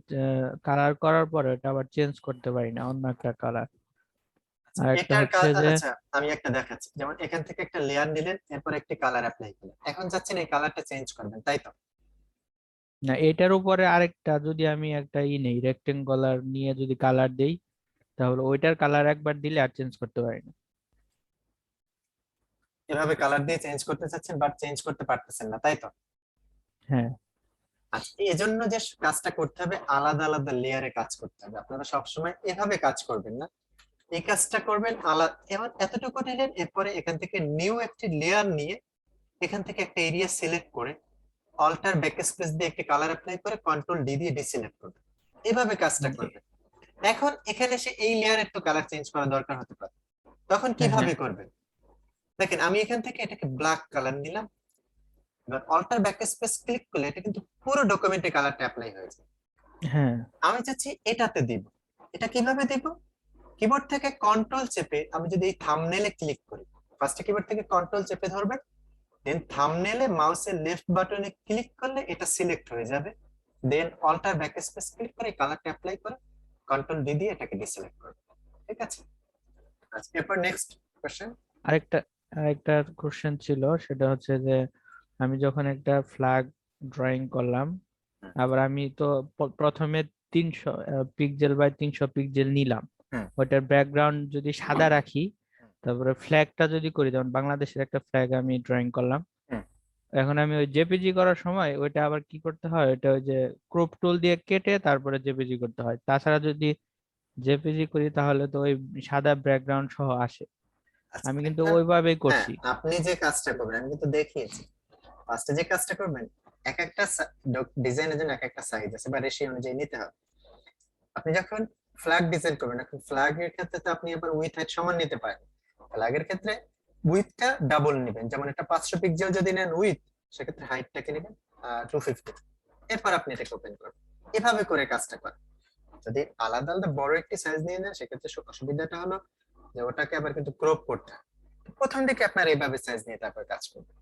কালার করার পরে এটা আবার চেঞ্জ করতে পারি না, অন্য একটা কালার। আচ্ছা আর একটা এটার হচ্ছে যে আচ্ছা আমি একটা দেখাচ্ছি, যেমন এখান থেকে একটা লেয়ার নিলেন, এরপর একটি কালার অ্যাপ্লাই করলেন, এখন যাচ্ছেন এই কালারটা চেঞ্জ করবেন, তাই তো? না, এটার উপরে আরেকটা যদি আমি একটা নেই, রেক্টেঙ্গুলার নিয়ে যদি কালার দেই, তাহলে ওইটার কালার একবার দিলে আর চেঞ্জ করতে পারি না। এভাবে কালার দিয়ে চেঞ্জ করতে চাচ্ছেন বাট চেঞ্জ করতে পারতেছেন না, তাই তো? হ্যাঁ। আচ্ছা, এই জন্য যে কাজটা করতে হবে, আলাদা আলাদা লেয়ারে কাজ করতে হবে। আপনারা সবসময় এভাবে কাজ করবেন না, এই কাজটা করবেন আলাদা। এবার এতটুকু নিলেন, এরপরে এখান থেকে নিউ একটি লেয়ার নিয়ে এখান থেকে একটা এরিয়া সিলেক্ট করে অল্টার ব্যাকস্পেস দিয়ে একটি কালার অ্যাপ্লাই করে কন্ট্রোল ডি দিয়ে ডিসিলেক্ট করবেন। এভাবে কাজটা মানে করবেন। এখন এখানে এসে এই লেয়ারের তো কালার চেঞ্জ করা দরকার হতে পারে, তখন হ্যাঁ, হ্যাঁ, কিভাবে করবেন? দেখেন আমি এখান থেকে এটাকে ব্ল্যাক কালার নিলাম, এবার অল্টার ব্যাকস্পেস ক্লিক করলে এটা কিন্তু পুরো ডকুমেন্টে কালারটা অ্যাপ্লাই হয়ে যায়। হ্যাঁ, আমি চাচ্ছি এটাতে দিব। এটা কিভাবে দিব? কিবোর্ড থেকে কন্ট্রোল চেপে আমি যদি এই থাম্বনেলে ক্লিক করি, ফার্স্টে কিবোর্ড থেকে কন্ট্রোল চেপে ধরবেন, দেন থাম্বনেলে মাউসের লেফট বাটনে ক্লিক করলে এটা সিলেক্ট হয়ে যাবে, দেন অল্টার ব্যাকস্পেস ক্লিক করে কালারটা অ্যাপ্লাই করে কন্ট্রোল ডি দিয়ে এটাকে ডিসিলেক্ট করবে। ঠিক আছে? আচ্ছা, এরপর নেক্সট কোশ্চেন। আরেকটা আরেকটা কোশ্চেন ছিল, সেটা হচ্ছে যে আমি যখন একটা ফ্ল্যাগ ড্রয়িং করলাম, আবার আমি তো প্রথমে 300 পিক্সেল বাই 300 পিক্সেল নিলাম। হুম ওইটার ব্যাকগ্রাউন্ড যদি সাদা রাখি, তারপরে ফ্ল্যাগটা যদি করি, যেমন বাংলাদেশের একটা ফ্ল্যাগ আমি ড্রয়িং করলাম, হুম এখন আমি ওই জেপিজি করার সময় ওইটা আবার কি করতে হয়, ওইটা ওই যে ক্রপ টুল দিয়ে কেটে তারপরে জেপিজি করতে হয়। তাছাড়া যদি জেপিজি করি তাহলে তো ওই সাদা ব্যাকগ্রাউন্ড সহ আসে। আচ্ছা, আমি কিন্তু একটা ওইভাবেই হ্যাঁ, করছি। আপনি যে কাজটা করবেন আমি কিন্তু দেখিয়েছি। ফার্স্টে যে কাজটা করবেন, এক একটা ডিজাইনের জন্য এক একটা সাইজ আছে বা রেশিও অনুযায়ী নিতে হবে। আপনি যখন ফ্ল্যাগ ডিজাইন করবেন, এখন ফ্ল্যাগ এর ক্ষেত্রে তো আপনি আবার উইথ হাইট সমান নিতে পারেন। ফ্ল্যাগ এর ক্ষেত্রে উইথটা ডাবল নেবেন, যেমন এটা 500 পিক্সেল যদি নেন উইথ, সেক্ষেত্রে হাইটটাকে নেবেন 250। এরপর আপনি এটাকে ওপেন করবেন, এভাবে করে কাজটা করেন। যদি আলাদা আলাদা বড় একটি সাইজ নিয়ে নেন সেক্ষেত্রে অসুবিধাটা হলো যে ওটাকে আবার কিন্তু ক্রপ করতে হয়। প্রথম দিকে আপনার এইভাবে সাইজ নিয়ে তারপর কাজ করবেন।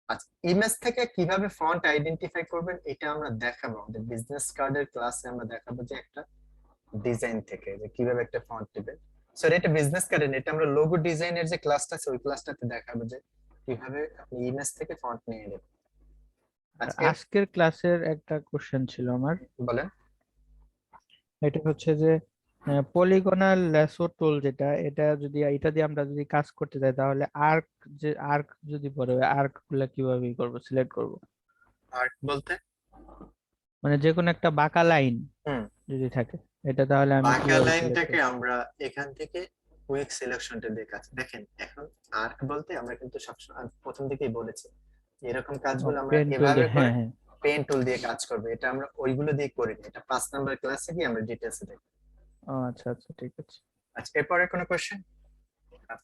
আচ্ছা, ইমেজ থেকে কিভাবে ফন্ট আইডেন্টিফাই করবেন এটা আমরা দেখাবো আমাদের বিজনেস কার্ডের ক্লাসে। আমরা দেখাবো যে একটা ডিজাইন থেকে যে কিভাবে একটা ফন্ট দিবেন। সরি, এটা বিজনেস কার্ডের না, এটা আমরা লোগো ডিজাইনের যে ক্লাসটা আছে ওই ক্লাসটাতে দেখাবো যে কিভাবে আপনি ইমেজ থেকে ফন্ট নিয়ে নেবেন। আর আজকে আজকের ক্লাসের একটা কোশ্চেন ছিল আমার। বলেন। এটা হচ্ছে যে পলিগনাল ল্যাসো টুল, যেটা এটা দিয়ে আমরা যদি কাজ করতে চাই, তাহলে আর্ক যদি পড়ে, আর্ক গুলা কিভাবে করব, সিলেক্ট করব? আর্ট বলতে? মানে যে কোনো একটা বাঁকা লাইন হুম, যদি থাকে, এটা তাহলে আমি বাঁকা কিভাবে সিলেক্ট লাইনটাকে করব? আমরা এখান থেকে কুইক সিলেকশনটা দিয়ে কাজ দেখেন। এখন আর্ক বলতে আমরা কিন্তু সবসময় আমি প্রথম দিকেই বলেছি এরকম ও, কাজগুলো আমরা পেন টুল এভাবে দিয়ে, করে হ্যাঁ, হ্যাঁ। পেন টুল দিয়ে কাজ করবে, এটা আমরা ওইগুলো দিয়ে করি না। এটা 5 নাম্বার ক্লাসে গিয়ে আমরা ডিটেলসে দেখব। ও আচ্ছা, আচ্ছা, ঠিক আছে। আচ্ছা, এরপরে কোনো কোশ্চেন?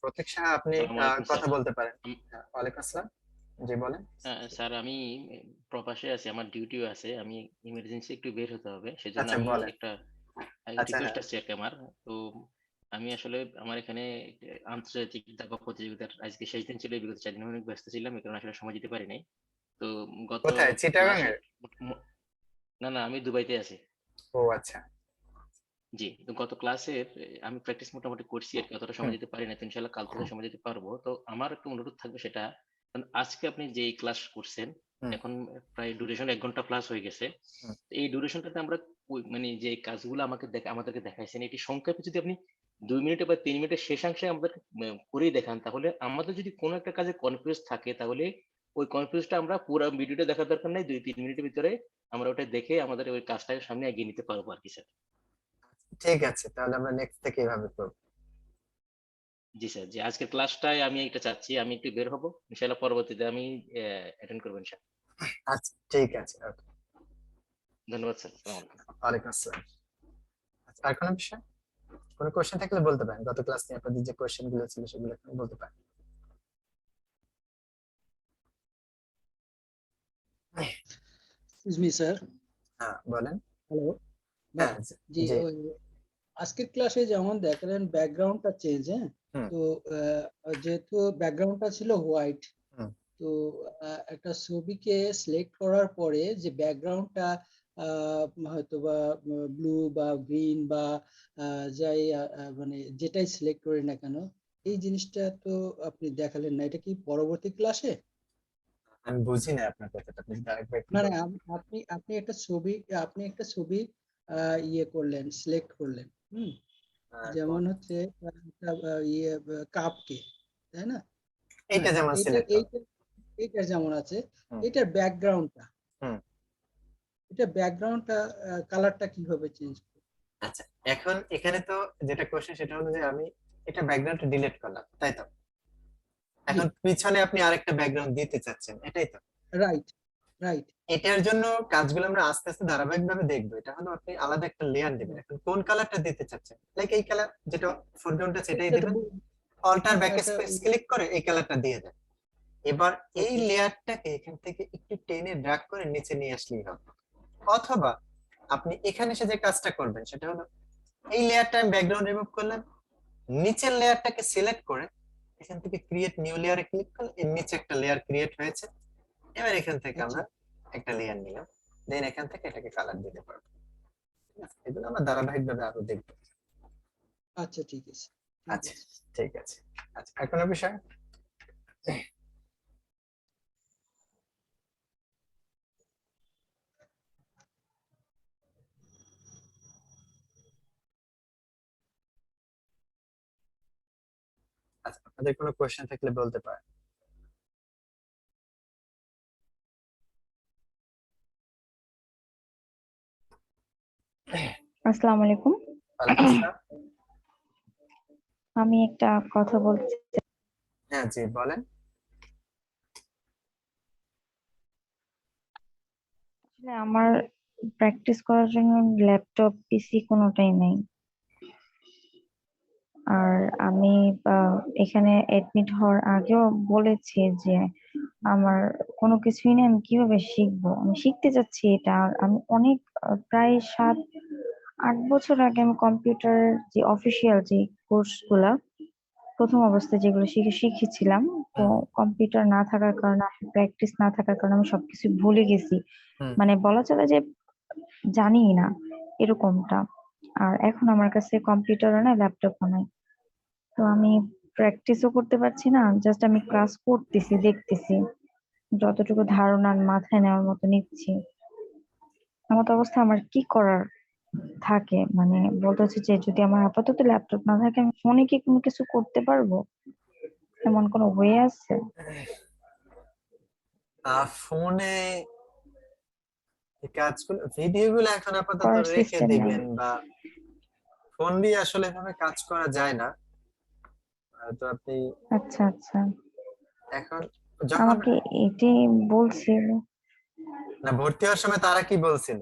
প্রতীক সাহা, আপনি আসসালামু আলাইকুম কথা স্যার। বলতে পারেন। হ্যাঁ, ওয়ালাইকুম আসসালাম। জি বলেন। স্যার আমি প্রবাসে আছি, আমার ডিউটিও আছে, আমি ইমার্জেন্সি একটু বের হতে হবে, সেজন্য আচ্ছা আমি বলেন। একটা আচ্ছা রিকোয়েস্ট হ্যাঁ, আছে আর কি আমার। তো আমি আসলে আমার এখানে আন্তর্জাতিক দাবা প্রতিযোগিতার আজকে শেষ দিন ছিল, বিগত 4 দিন অনেক ব্যস্ত ছিলাম, এই কারণে আসলে সময় দিতে পারি নাই। তো গত কোথায়, চিটাগাং ক্লাসে এর? না না, আমি দুবাইতে আছি। ও আচ্ছা। জি, তো গত ক্লাসের আমি প্র্যাকটিস মোটামুটি করছি আর কি, অতটা হুম সময় দিতে পারি না, তো ইনশাল্লাহ কাল থেকে সময় দিতে পারবো। তো আমার একটা অনুরোধ থাকবে সেটা, কারণ আজকে আপনি যে ক্লাস করছেন, হুম এখন প্রায় ডিউরেশন 1 ঘন্টা প্লাস হয়ে গেছে। হুম। তো এই ডিউরেশনটাতে আমরা মানে যে কাজগুলো আমাদেরকে দেখাইছেন, এটি সংক্ষেপে যদি আপনি 2 মিনিটে বা 3 মিনিটের শেষাংশে আমাদের করেই দেখান, তাহলে আমাদের যদি কোনো একটা কাজে কনফিউজ থাকে তাহলে ওই কনফিউজটা আমরা পুরো ভিডিওটা দেখার দরকার নাই, 2-3 মিনিটের ভিতরে আমরা ওটা দেখে আমাদের ওই কাজটাকে সামনে এগিয়ে নিতে পারবো আর কি স্যার। ঠিক আছে, তাহলে আমরা নেক্সট থেকে এভাবে করব। জি স্যার, জি আজকের ক্লাসটায় আমি এটা চাচ্ছি, আমি একটু বের হবো ইনশাআল্লাহ, পরবর্তীতে আমি অ্যাটেন্ড করবো ইনশাআল্লাহ। আচ্ছা ঠিক আছে, ওকে। ধন্যবাদ স্যার, আসসালামু আলাইকুম। ওয়ালাইকুম আসসালাম। আচ্ছা, আর কোনো বিষয়, কোনো কোশ্চেন থাকলে বলতে পারেন, গত ক্লাস নিয়ে আপনাদের যে কোশ্চেন গুলো ছিল সেগুলো এখন বলতে পারেন। Excuse me sir. হ্যাঁ বলেন। হ্যালো। হ্যাঁ জি, জি। ওই আজকের ক্লাসে যেমন দেখালেন ব্যাকগ্রাউন্ডটা চেঞ্জ, হ্যাঁ, হুম। তো যেহেতু ব্যাকগ্রাউন্ডটা ছিল হোয়াইট, হুম। তো একটা ছবিকে সিলেক্ট করার পরে যে ব্যাকগ্রাউন্ডটা হয়তো বা ব্লু বা গ্রিন বা যাই মানে যেটাই সিলেক্ট করি না কেন, এই জিনিসটা তো আপনি দেখালেন না, এটা কি পরবর্তী ক্লাসে? আমি বুঝি না আপনার কথাটা, আপনি যদি আরেকবার একটু না না, বলেন। আপনি আপনি একটা ছবি ইয়ে করলেন, সিলেক্ট করলেন, যেমন হচ্ছে একটা ইয়ে কাপকে, তাই না? এইটা হ্যাঁ, যেমন এইটা সিলেক্ট করুন। এইটা এইটা যেমন আছে, হুম। এটার ব্যাকগ্রাউন্ডটা, হুম। এটা ব্যাকগ্রাউন্ডটা কালারটা কিভাবে চেঞ্জ করব? আচ্ছা, এখন এখানে তো যেটা কোশ্চেন সেটা হলো যে আমি এটা ব্যাকগ্রাউন্ডটা ডিলিট করলাম, তাই তো? জি, এখন পিছনে আপনি আরেকটা ব্যাকগ্রাউন্ড দিতে চাচ্ছেন, এটাই তো? Right, right. এটার জন্য কাজগুলো আমরা আস্তে আস্তে ধারাবাহিকভাবে দেখবো। এটা হলো আপনি আলাদা একটা লেয়ার দিবেন। এখন কোন কালারটা দিতে চাচ্ছেন, লাইক এই কালার যেটা ফোরগ্রাউন্ডে সেটাই এটা দিবেন, অল্টার ব্যাক এটা স্পেস ক্লিক করে এই কালারটা দিয়ে দেন। এবার এই ওকে, লেয়ারটাকে এখান থেকে একটু টেনে ড্র্যাগ করে নিচে নিয়ে আসলেই হবে। অথবা আপনি এখানে এসে যে কাজটা করবেন সেটা হলো এই লেয়ারটা আমি ব্যাকগ্রাউন্ড রিমুভ করলাম, নিচের লেয়ারটাকে সিলেক্ট করে এখান থেকে ক্রিয়েট নিউ লেয়ারে ক্লিক করলে এর নিচে একটা লেয়ার ক্রিয়েট হয়েছে। এবার এখান থেকে আচ্ছা আমরা একটা লেয়ার নিলাম, দেন এখান থেকে এটাকে কালার দিতে পারবো। ঠিক আছে? এগুলো আমরা ধারাবাহিকভাবে আরো দেখবো। আচ্ছা, ঠিক আছে, ঠিক আচ্ছা আছে। ঠিক আছে। আচ্ছা, আর কোনো বিষয়? আচ্ছা, আপনাদের কোনো কোশ্চেন থাকলে বলতে পারেন। আসসালামু আলাইকুম। ওয়ালাইকুম আসসালাম। আমি একটা কথা বলতে হ্যাঁ জি বলেন। চাই, আমার প্র্যাকটিস করার জন্য ল্যাপটপ পিসি কোনোটাই নেই। আর আমি এখানে এডমিট হওয়ার আগেও বলেছি যে আমার কোনো কিছুই নেই, আমি কিভাবে শিখবো, আমি শিখতে চাচ্ছি এটা। আর আমি অনেক প্রায় 7-8 বছর আগে আমি কম্পিউটার যে অফিসিয়াল যে কোর্স গুলা প্রথম অবস্থায় যেগুলো শিখেছিলাম, তো হুম। কম্পিউটার না থাকার কারণে, প্র্যাকটিস না থাকার কারণে আমি সবকিছু ভুলে গেছি। হুম। মানে বলা চলে যে জানি না এরকমটা। আর এখন আমার কাছে কম্পিউটারও নাই, ল্যাপটপও নাই, তো আমি প্র্যাকটিসও করতে পারছি না, জাস্ট আমি ক্লাস করতেছি, দেখতেছি, যতটুকু ধারণা মাথায় নেওয়ার মতো নিচ্ছি। এমত অবস্থা আমার কি করার থাকে, মানে বলতে হচ্ছে যে যদি আমার আপাতত ল্যাপটপ না থাকে আমি ফোনে কি কোনো কিছু করতে পারবো, এমন কোনো ওয়ে আছে? ফোনে এই কাজগুলো ভিডিওগুলো এখন আপাতত করার রেখে সিস্টেম নাই। দিবেন, বা ফোন দিয়ে আসলে এভাবে কাজ করা যায় না। তো আপনি আচ্ছা আচ্ছা, এখন যখন আমাকে এটাই বলছিল, না ভর্তি হওয়ার সময় তারা কি বলছিল?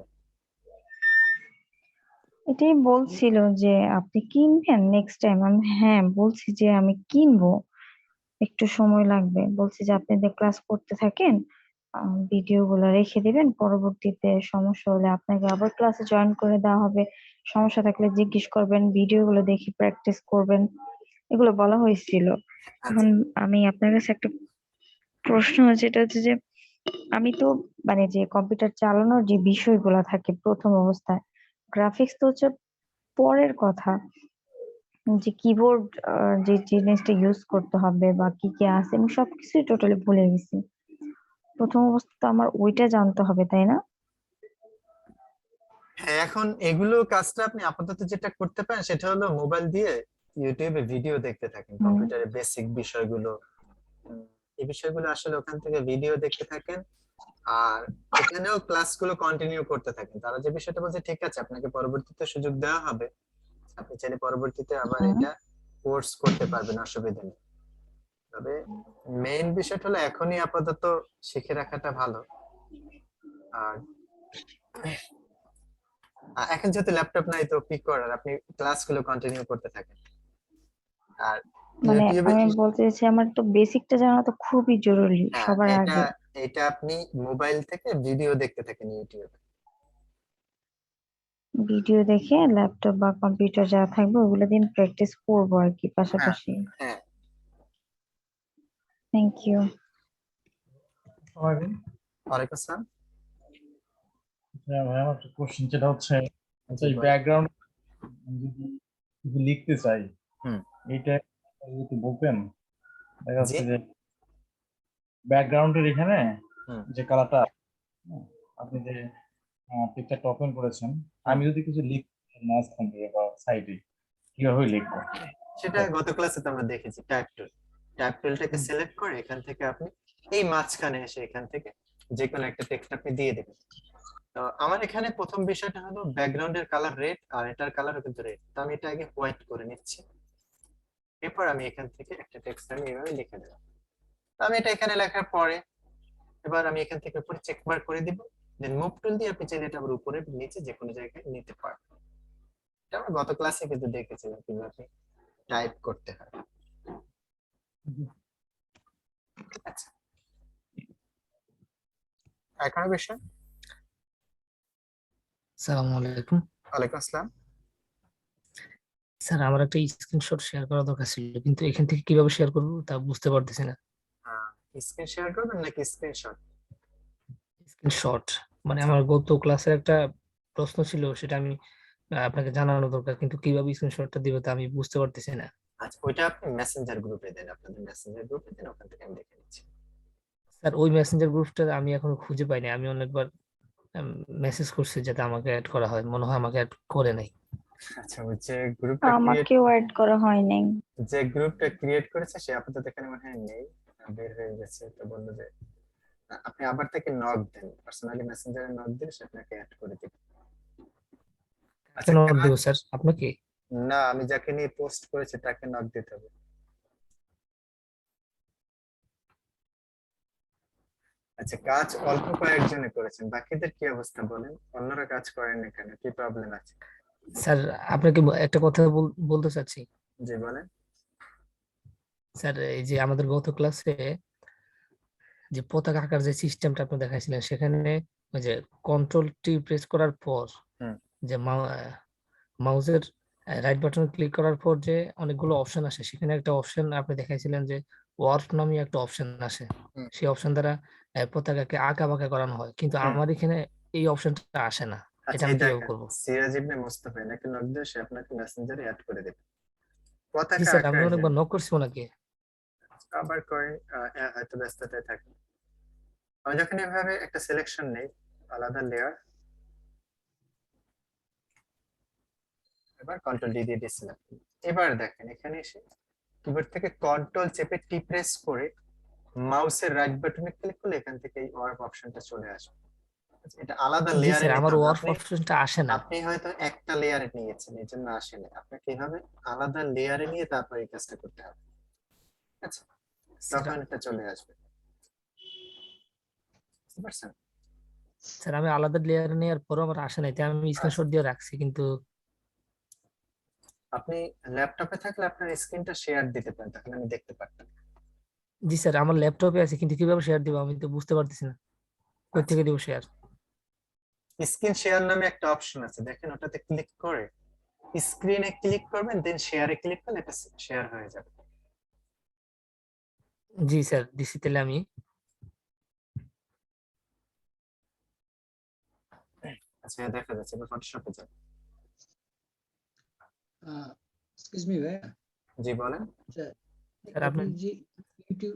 এটাই বলছিল যে আপনি কিনবেন নেক্সট টাইম। আমি হ্যাঁ বলছি যে আমি কিনবো, একটু সময় লাগবে। বলছি যে আপনি ক্লাস করতে থাকেন, ভিডিও গুলো রেখে দিবেন, পরবর্তীতে সমস্যা হলে আপনাকে আবার ক্লাসে জয়েন করে দেওয়া হবে, সমস্যা থাকলে জিজ্ঞেস করবেন, ভিডিও গুলো দেখে প্র্যাকটিস করবেন, এগুলো বলা হয়েছিল। আচ্ছা। এখন আমি আপনার কাছে একটা প্রশ্ন আছে, এটা হচ্ছে যে আমি তো মানে যে কম্পিউটার চালানোর যে বিষয়গুলো থাকে প্রথম অবস্থায়, গ্রাফিক্স তো হচ্ছে পরের কথা, যে কিবোর্ড যে জিনিসটা ইউজ করতে হবে বা কি কি আছে আমি সবকিছুই টোটালি ভুলে গেছি। প্রথম অবস্থা তো আমার ওইটা জানতে হবে, তাই না? হ্যাঁ, এখন এগুলো কাজটা আপনি আপাতত যেটা করতে পারেন সেটা হলো মোবাইল দিয়ে ইউটিউবে ভিডিও দেখতে থাকেন হুম। কম্পিউটারের বেসিক বিষয়গুলো। এই বিষয়গুলো আসলে ওখান থেকে ভিডিও দেখতে থাকেন, আর এখানেও ক্লাসগুলো কন্টিনিউ করতে থাকেন। তারা যে বিষয়টা বলছে ঠিক আছে, আপনাকে পরবর্তীতে সুযোগ দেওয়া হবে, আপনি চাইলে পরবর্তীতে আবার হুম। এটা কোর্স করতে পারবেন, অসুবিধা নেই। তবে মেইন বিষয়টা হলো এখনই আপাতত শিখে রাখাটা ভালো। আর এখন যেহেতু ল্যাপটপ নাই, তো কি করার, আপনি ক্লাসগুলো কন্টিনিউ করতে থাকেন। আর মানে ইউটিউবে আমি বলতে চাইছি আমার তো বেসিকটা জানা তো খুবই জরুরি হ্যাঁ, সবার আগে। এটা আপনি মোবাইল থেকে ভিডিও দেখতে থাকেন ইউটিউবে। ভিডিও দেখে ল্যাপটপ বা কম্পিউটার যা থাকবে ওগুলো দিন প্র্যাকটিস করবো আর কি হ্যাঁ পাশাপাশি। হ্যাঁ। Thank you. ওয়ালাইকুম আসসালাম। হ্যাঁ ভাই, আমার একটা কোশ্চেন, যেটা হচ্ছে জি, এই বলেন। ব্যাকগ্রাউন্ড যদি কিছু লিখতে চাই, হুম। এইটা যদি বলতেন। দেখা জি। যাচ্ছে যে ব্যাকগ্রাউন্ডের এখানে হুম। যে কালারটা, আপনি যে পিকচারটা ওপেন করেছেন, আমি যদি কিছু লিখি মাঝখান থেকে বা সাইডে, কিভাবে লিখবো? সেটা গত ক্লাসে তো আমরা দেখেছি, ট্যাব টুলটাকে সিলেক্ট করে এখান থেকে আপনি এই মাঝখানে এসে এখান থেকে যে কোনো একটা টেক্সট আপনি দিয়ে দেবেন। তো আমার এখানে প্রথম বিষয়টা হলো ব্যাকগ্রাউন্ডের কালার রেড, আর এটার কালারও কিন্তু রেড। তো আমি এটা আগে হোয়াইট করে নিচ্ছি, এরপর আমি এখান থেকে একটা টেক্সট আমি এইভাবে লিখে দেব। তো আমি এটা এখানে লেখার পরে এবার আমি এখান থেকে উপরে চেক মার্ক করে দিব, দেন মুভ টুল দিয়ে আপনি চাইলে এটা আবার উপরে নিচে যে কোনো জায়গায় নিতে পারবেন। এটা আমরা গত ক্লাসে কিন্তু দেখেছিলাম কিভাবে টাইপ করতে হয়। আচ্ছা, এখন বিষয়। আসসালামু আলাইকুম ওয়ালাইকুম আসসালাম। স্যার, আমার একটা স্ক্রিনশট শেয়ার করা দরকার ছিল, কিন্তু এখান থেকে কিভাবে শেয়ার করবো তা বুঝতে পারতেছি না। স্ক্রিন শেয়ার করবেন নাকি স্ক্রিনশট? স্ক্রিনশট মানে আচ্ছা আমার গত ক্লাসের একটা প্রশ্ন ছিল, সেটা আমি আপনাকে জানানো দরকার, কিন্তু কিভাবে স্ক্রিনশটটা দিবে তা আমি বুঝতে পারতেছি না। আচ্ছা, ওইটা আপনি মেসেঞ্জার গ্রুপে দেন, আপনাদের মেসেঞ্জার গ্রুপে দেন, ওখান থেকে আমি দেখে নিচ্ছি। স্যার, ওই মেসেঞ্জার গ্রুপটা আমি এখনো খুঁজে পাইনি। আমি অনেকবার মেসেজ করছি যাতে আমাকে অ্যাড করা হয়, মনে হয় আমাকে অ্যাড করে নাই। আচ্ছা, ওই আমাকেও অ্যাড করা হয় নাই। যে গ্রুপটা ক্রিয়েট করেছে সে আপাতত এখানে মনে হয় নেই, বের হয়ে গেছে। তো বললো যে আপনি আবার তাকে নক দেন, পার্সোনালি মেসেঞ্জারে নক দিলে সে আপনাকে অ্যাড করে দিবে। আচ্ছা, কেন দিব স্যার আপনাকে? না, আমি যাকে নিয়ে পোস্ট করেছি তাকে নক দিতে হবে। আচ্ছা, কাজ অল্প কয়েকজনে করেছেন, বাকিদের কি অবস্থা বলেন? অন্যরা কাজ করেন না কেন, কি প্রবলেম আছে? স্যার, আপনাকে একটা কথা বলতে চাচ্ছি। জি বলেন। স্যার, এই যে আমাদের গত ক্লাসে যে পতাকা আঁকার যে সিস্টেমটা আপনি দেখাইছিলেন, সেখানে ওই যে কন্ট্রোল টি প্রেস করার পর হুম। যে মাউসের রাইট বাটন ক্লিক করার পর যে অনেকগুলো অপশন আসে, সেখানে একটা অপশন আপনি দেখাইছিলেন যে ওয়ার্প নামে একটা অপশন আসে। হুম। সেই অপশন দ্বারা পতাকাকে আঁকা বাঁকা করানো হয়, কিন্তু হুম। আমার এখানে এই অপশনটা আসে না। এটা আচ্ছা, আমি এই কিভাবে দেখেন, করবো? সিরাজ ইবনে মুস্তাফা, নাকি নক দিয়ে সে আপনাকে মেসেঞ্জারে অ্যাড করে দেবে জি পতাকা স্যার, আমি আঁকার অনেকবার জন্য। নক করছি ওনাকে। আবার করেন, হয়তো ব্যস্ততায় থাকে। আমি যখন এভাবে একটা সিলেকশন নেই, আলাদা লেয়ার, এবার কন্ট্রোল ডি দিয়ে দিছিলাম। এবার দেখেন এখানে এসে কিবোর্ড থেকে কন্ট্রোল চেপে টি প্রেস করে মাউসের রাইট বাটনে ক্লিক করলে এখান থেকে এই ওয়ার্প অপশনটা চলে আসবে। আচ্ছা, এটা আলাদা জি লেয়ারে স্যার, নিতে আমার হবে। ওয়ার্প অপশনটা আসে না। আপনি হয়তো একটা লেয়ারে নিয়েছেন, এই জন্য আসেনি। আপনাকে এভাবে আলাদা লেয়ারে নিয়ে তারপর এই কাজটা করতে হবে। আচ্ছা, স্যার, তখন এটা চলে আসবে, বুঝতে পারছেন? স্যার, আমি আলাদা লেয়ার নেওয়ার পরও আমার আসে নাই, তাই আমি স্ক্রিনশট দিয়ে রাখছি, কিন্তু আপনি ল্যাপটপে থাকলে আপনার স্ক্রিনটা শেয়ার দিতে পারেন, তাহলে আমি দেখতে পারতাম। জি স্যার, আমার ল্যাপটপে আছে, কিন্তু কিভাবে শেয়ার দিব আমি তো বুঝতে পারতেছি না। কই আচ্ছা, থেকে দিব শেয়ার? স্ক্রিন শেয়ার নামে একটা অপশন আছে, দেখেন ওটাতে ক্লিক করে স্ক্রিনে ক্লিক করবেন, দেন শেয়ারে ক্লিক করলে এটা শেয়ার হয়ে যাবে। জি স্যার, দিছি, তাহলে আমি আচ্ছা, দেখা যাচ্ছে। এবার ফটোশপে যান। এক্সকিউজ মি ভাইয়া। জি বলেন। আচ্ছা, স্যার আপনি আপনার যে ইউটিউব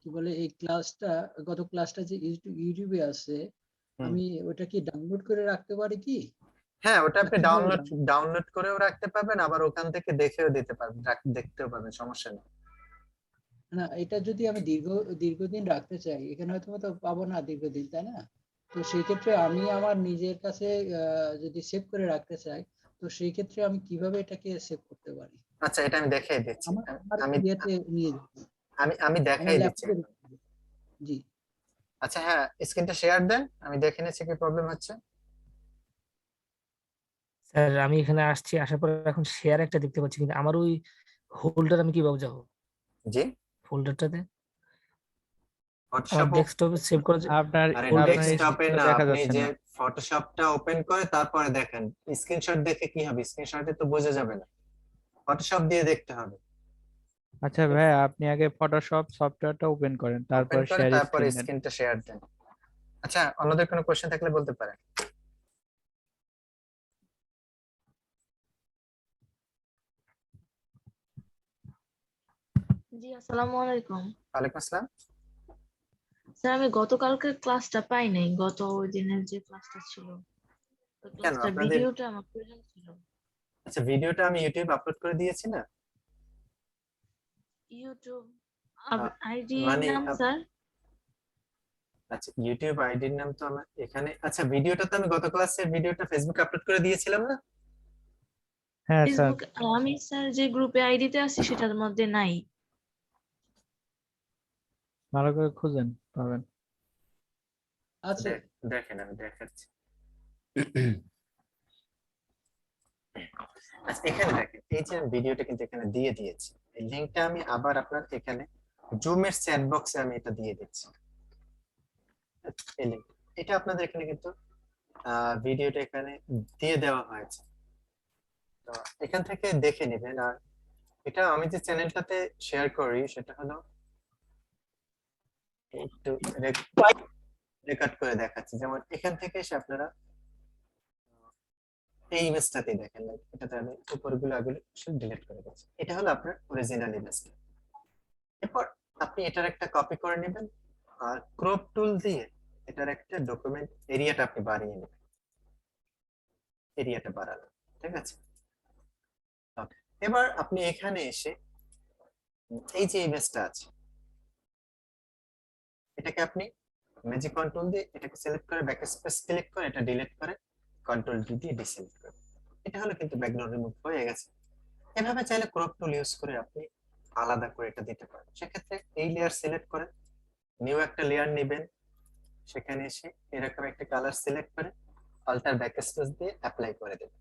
কি বলে এই ক্লাসটা, গত ক্লাসটা যে ইউটিউবে আছে, হুম। আমি ওটা কি ডাউনলোড করে রাখতে পারি কি? হ্যাঁ, ওটা না আপনি কিভাবে ডাউনলোড করেও রাখতে পারবেন, আবার ওখান থেকে দেখেও দিতে পারবেন, দেখতেও পারবেন, সমস্যা নেই। না, এটা যদি আমি দীর্ঘদিন রাখতে চাই, এখানে হয়তো তো পাবো না দীর্ঘদিন, তাই না? তো সেই ক্ষেত্রে আমি আমার নিজের কাছে যদি সেভ করে রাখতে চাই, তো সেই ক্ষেত্রে আমি কিভাবে এটাকে সেভ করতে পারি? আচ্ছা, এটা আমি দেখিয়ে দিচ্ছি। আমার আমি ইয়েতে নিয়ে যেতে হবে, আমি আমি আমার দেখাই দিচ্ছি। ল্যাপটপে। জি। আচ্ছা, হ্যাঁ, স্ক্রিনটা শেয়ার দেন, আমি দেখে নিচ্ছি কি প্রবলেম হচ্ছে। স্যার আমি এখানে আসছি, আসার পর এখন শেয়ার একটা দেখতে পাচ্ছি, কিন্তু আমার ওই হোল্ডার আমি কিভাবে যাবো জি, ফোল্ডারটাতে? আমার ফটোশপ। ডেস্কটপে সেভ করা আপনার আরে ফোল্ডার। আপনার ডেস্কটপে স্ক্রিনে না, দেখা আপনি যাচ্ছে যে না। ফটোশপটা ওপেন করে তারপরে দেখেন। স্ক্রিনশট দেখে কি হবে? স্ক্রিনশটে তো বোঝা যাবে না, ফটোশপ দিয়ে দেখতে হবে। আচ্ছা ভাই, আপনি আগে ফটোশপ সফটওয়্যারটা ওপেন করেন, তারপর ওপেন করে শেয়ার তারপরে স্ক্রিন দেন। স্ক্রিনটা শেয়ার দেন। আচ্ছা, অন্যদের কোনো কোশ্চেন থাকলে বলতে পারেন। জি, আসসালামু আলাইকুম। ওয়ালাইকুম আসসালাম। স্যার, আমি গতকালকের ক্লাসটা পাই নাই, গত ওই দিনের যে ক্লাসটা ছিল, ওই কেন ক্লাসটার আপনাদের? ভিডিওটা আমার প্রয়োজন ছিল। আচ্ছা, ভিডিওটা আমি ইউটিউবে আপলোড করে দিয়েছি না? ইউটিউব আহ, আইডি মানে নাম স্যার? আচ্ছা, ইউটিউব আইডির নাম তো আমার এখানে। আচ্ছা, ভিডিওটা তো আমি গত ক্লাসের ভিডিওটা ফেসবুকে আপলোড করে দিয়েছিলাম না? হ্যাঁ স্যার। ফেসবুক, আমি স্যার যে গ্রুপে আইডিতে আছি সেটার মধ্যে নাই। ভালো করে খুঁজেন, পাবেন। আচ্ছা, দেখেন, আমি দেখাচ্ছি। আচ্ছা, এখানে দেখেন, এই যে ভিডিওটা কিন্তু এখানে দিয়ে দিয়েছি। এই লিংকটা আমি আবার আপনার এখানে জুমের চ্যাট বক্সে আমি এটা দিয়ে দিচ্ছি। এই link, এটা আপনাদের এখানে কিন্তু ভিডিওটা এখানে দিয়ে দেওয়া হয়েছে। তো এখান থেকে দেখে নেবেন। আর এটা আমি যে চ্যানেলটাতে শেয়ার করি সেটা হলো, একটু রেকর্ড করে দেখাচ্ছি। যেমন এখান থেকে এসে আপনারা এই ইমেজটাতে দেখেন, এটাতে আমি উপরগুলো আগুলো সব ডিলিট করে দিচ্ছি। এটা হলো আপনার অরিজিনাল ইমেজটা। এরপর আপনি এটার একটা কপি করে নেবেন, আর ক্রপ টুল দিয়ে এটার একটা ডকুমেন্ট এরিয়াটা আপনি বাড়িয়ে নেবেন। এরিয়াটা বাড়ানো, ঠিক আছে? Okay. এবার আপনি এখানে এসে এই যে ইমেজটা আছে, এটাকে আপনি ম্যাজিক কন্ট্রোল দিয়ে এটাকে সিলেক্ট করে ব্যাক স্পেস ক্লিক করে এটা ডিলিট করে কন্ট্রোল ডি দিয়ে ডিসিলেক্ট করে। এটা হলো কিন্তু ব্যাকগ্রাউন্ড রিমুভ হয়ে গেছে। এভাবে চাইলে ক্রপ টুল ইউজ করে আপনি আলাদা করে এটা দিতে পারেন। সেক্ষেত্রে এই লেয়ার সিলেক্ট করে নিউ একটা লেয়ার নেবেন, সেখানে এসে এরকম একটা কালার সিলেক্ট করে অল্টার ব্যাক স্পেস দিয়ে অ্যাপ্লাই করে দেবেন।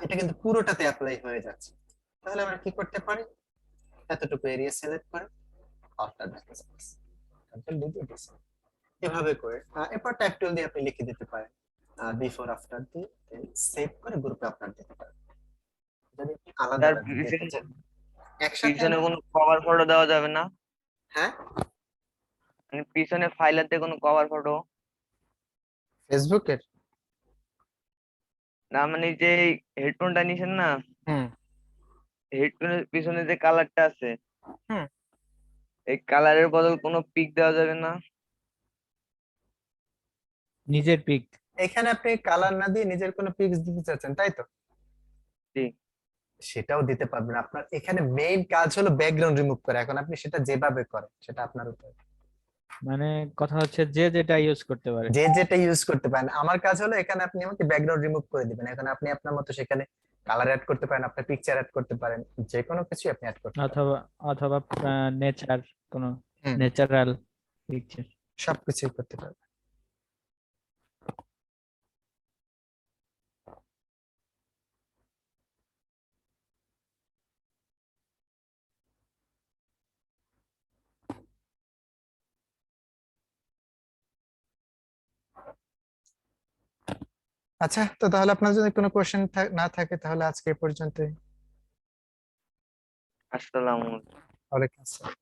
এটা কিন্তু পুরোটাতে অ্যাপ্লাই হয়ে যাচ্ছে। তাহলে আমরা কি করতে পারি, এতটুকু এরিয়া সিলেক্ট করে alter backspace control D দিয়ে ডিসেন্ড, এভাবে করে এরপর ট্যাব টুল দিয়ে আপনি লিখে দিতে পারেন বিফোর আফটার দিয়ে সেভ করে গ্রুপে আপলোড দিতে পারেন। যদি আপনি আলাদা তার আলাদা দিতে চান একসাথে পিছনে না। কোনো কভার ফটো দেওয়া যাবে না? হ্যাঁ, মানে পিছনে ফাইলাতে কোনো কভার ফটো ফেসবুকের। না, মানে যে হেডফোনটা নিছেন না, হুম হেডফোনের পিছনে যে কালারটা আছে, হুম এই কালারের বদল কোনো পিক দেওয়া যাবে না? নিজের পিক। এখানে আপনি কালার না দিয়ে নিজের কোনো পিক্স দিতে চাচ্ছেন, তাই তো? জি। সেটাও দিতে পারবেন। আপনার এখানে মেইন কাজ হলো ব্যাকগ্রাউন্ড রিমুভ করা। এখন আপনি সেটা যেভাবে করেন সেটা আপনার উপর। মানে কথা হচ্ছে যে যেটা ইউজ করতে পারে। যে যেটা ইউজ করতে পারেন। আমার কাজ হলো এখানে আপনি আমাকে ব্যাকগ্রাউন্ড রিমুভ করে দিবেন। এখন আপনি আপনার মতো সেখানে কালার অ্যাড করতে পারেন, আপনার পিকচার অ্যাড করতে পারেন, যে কোনো কিছু আপনি অ্যাড করতে পারেন। অথবা অথবা নেচার, কোনো হুম, ন্যাচারাল পিকচার। সবকিছুই করতে পারবেন। আচ্ছা, তো তাহলে আপনার যদি কোনো কোশ্চেন না থাকে তাহলে আজকে এই পর্যন্তই। আসসালামু ওয়ালাইকুম আসসালাম।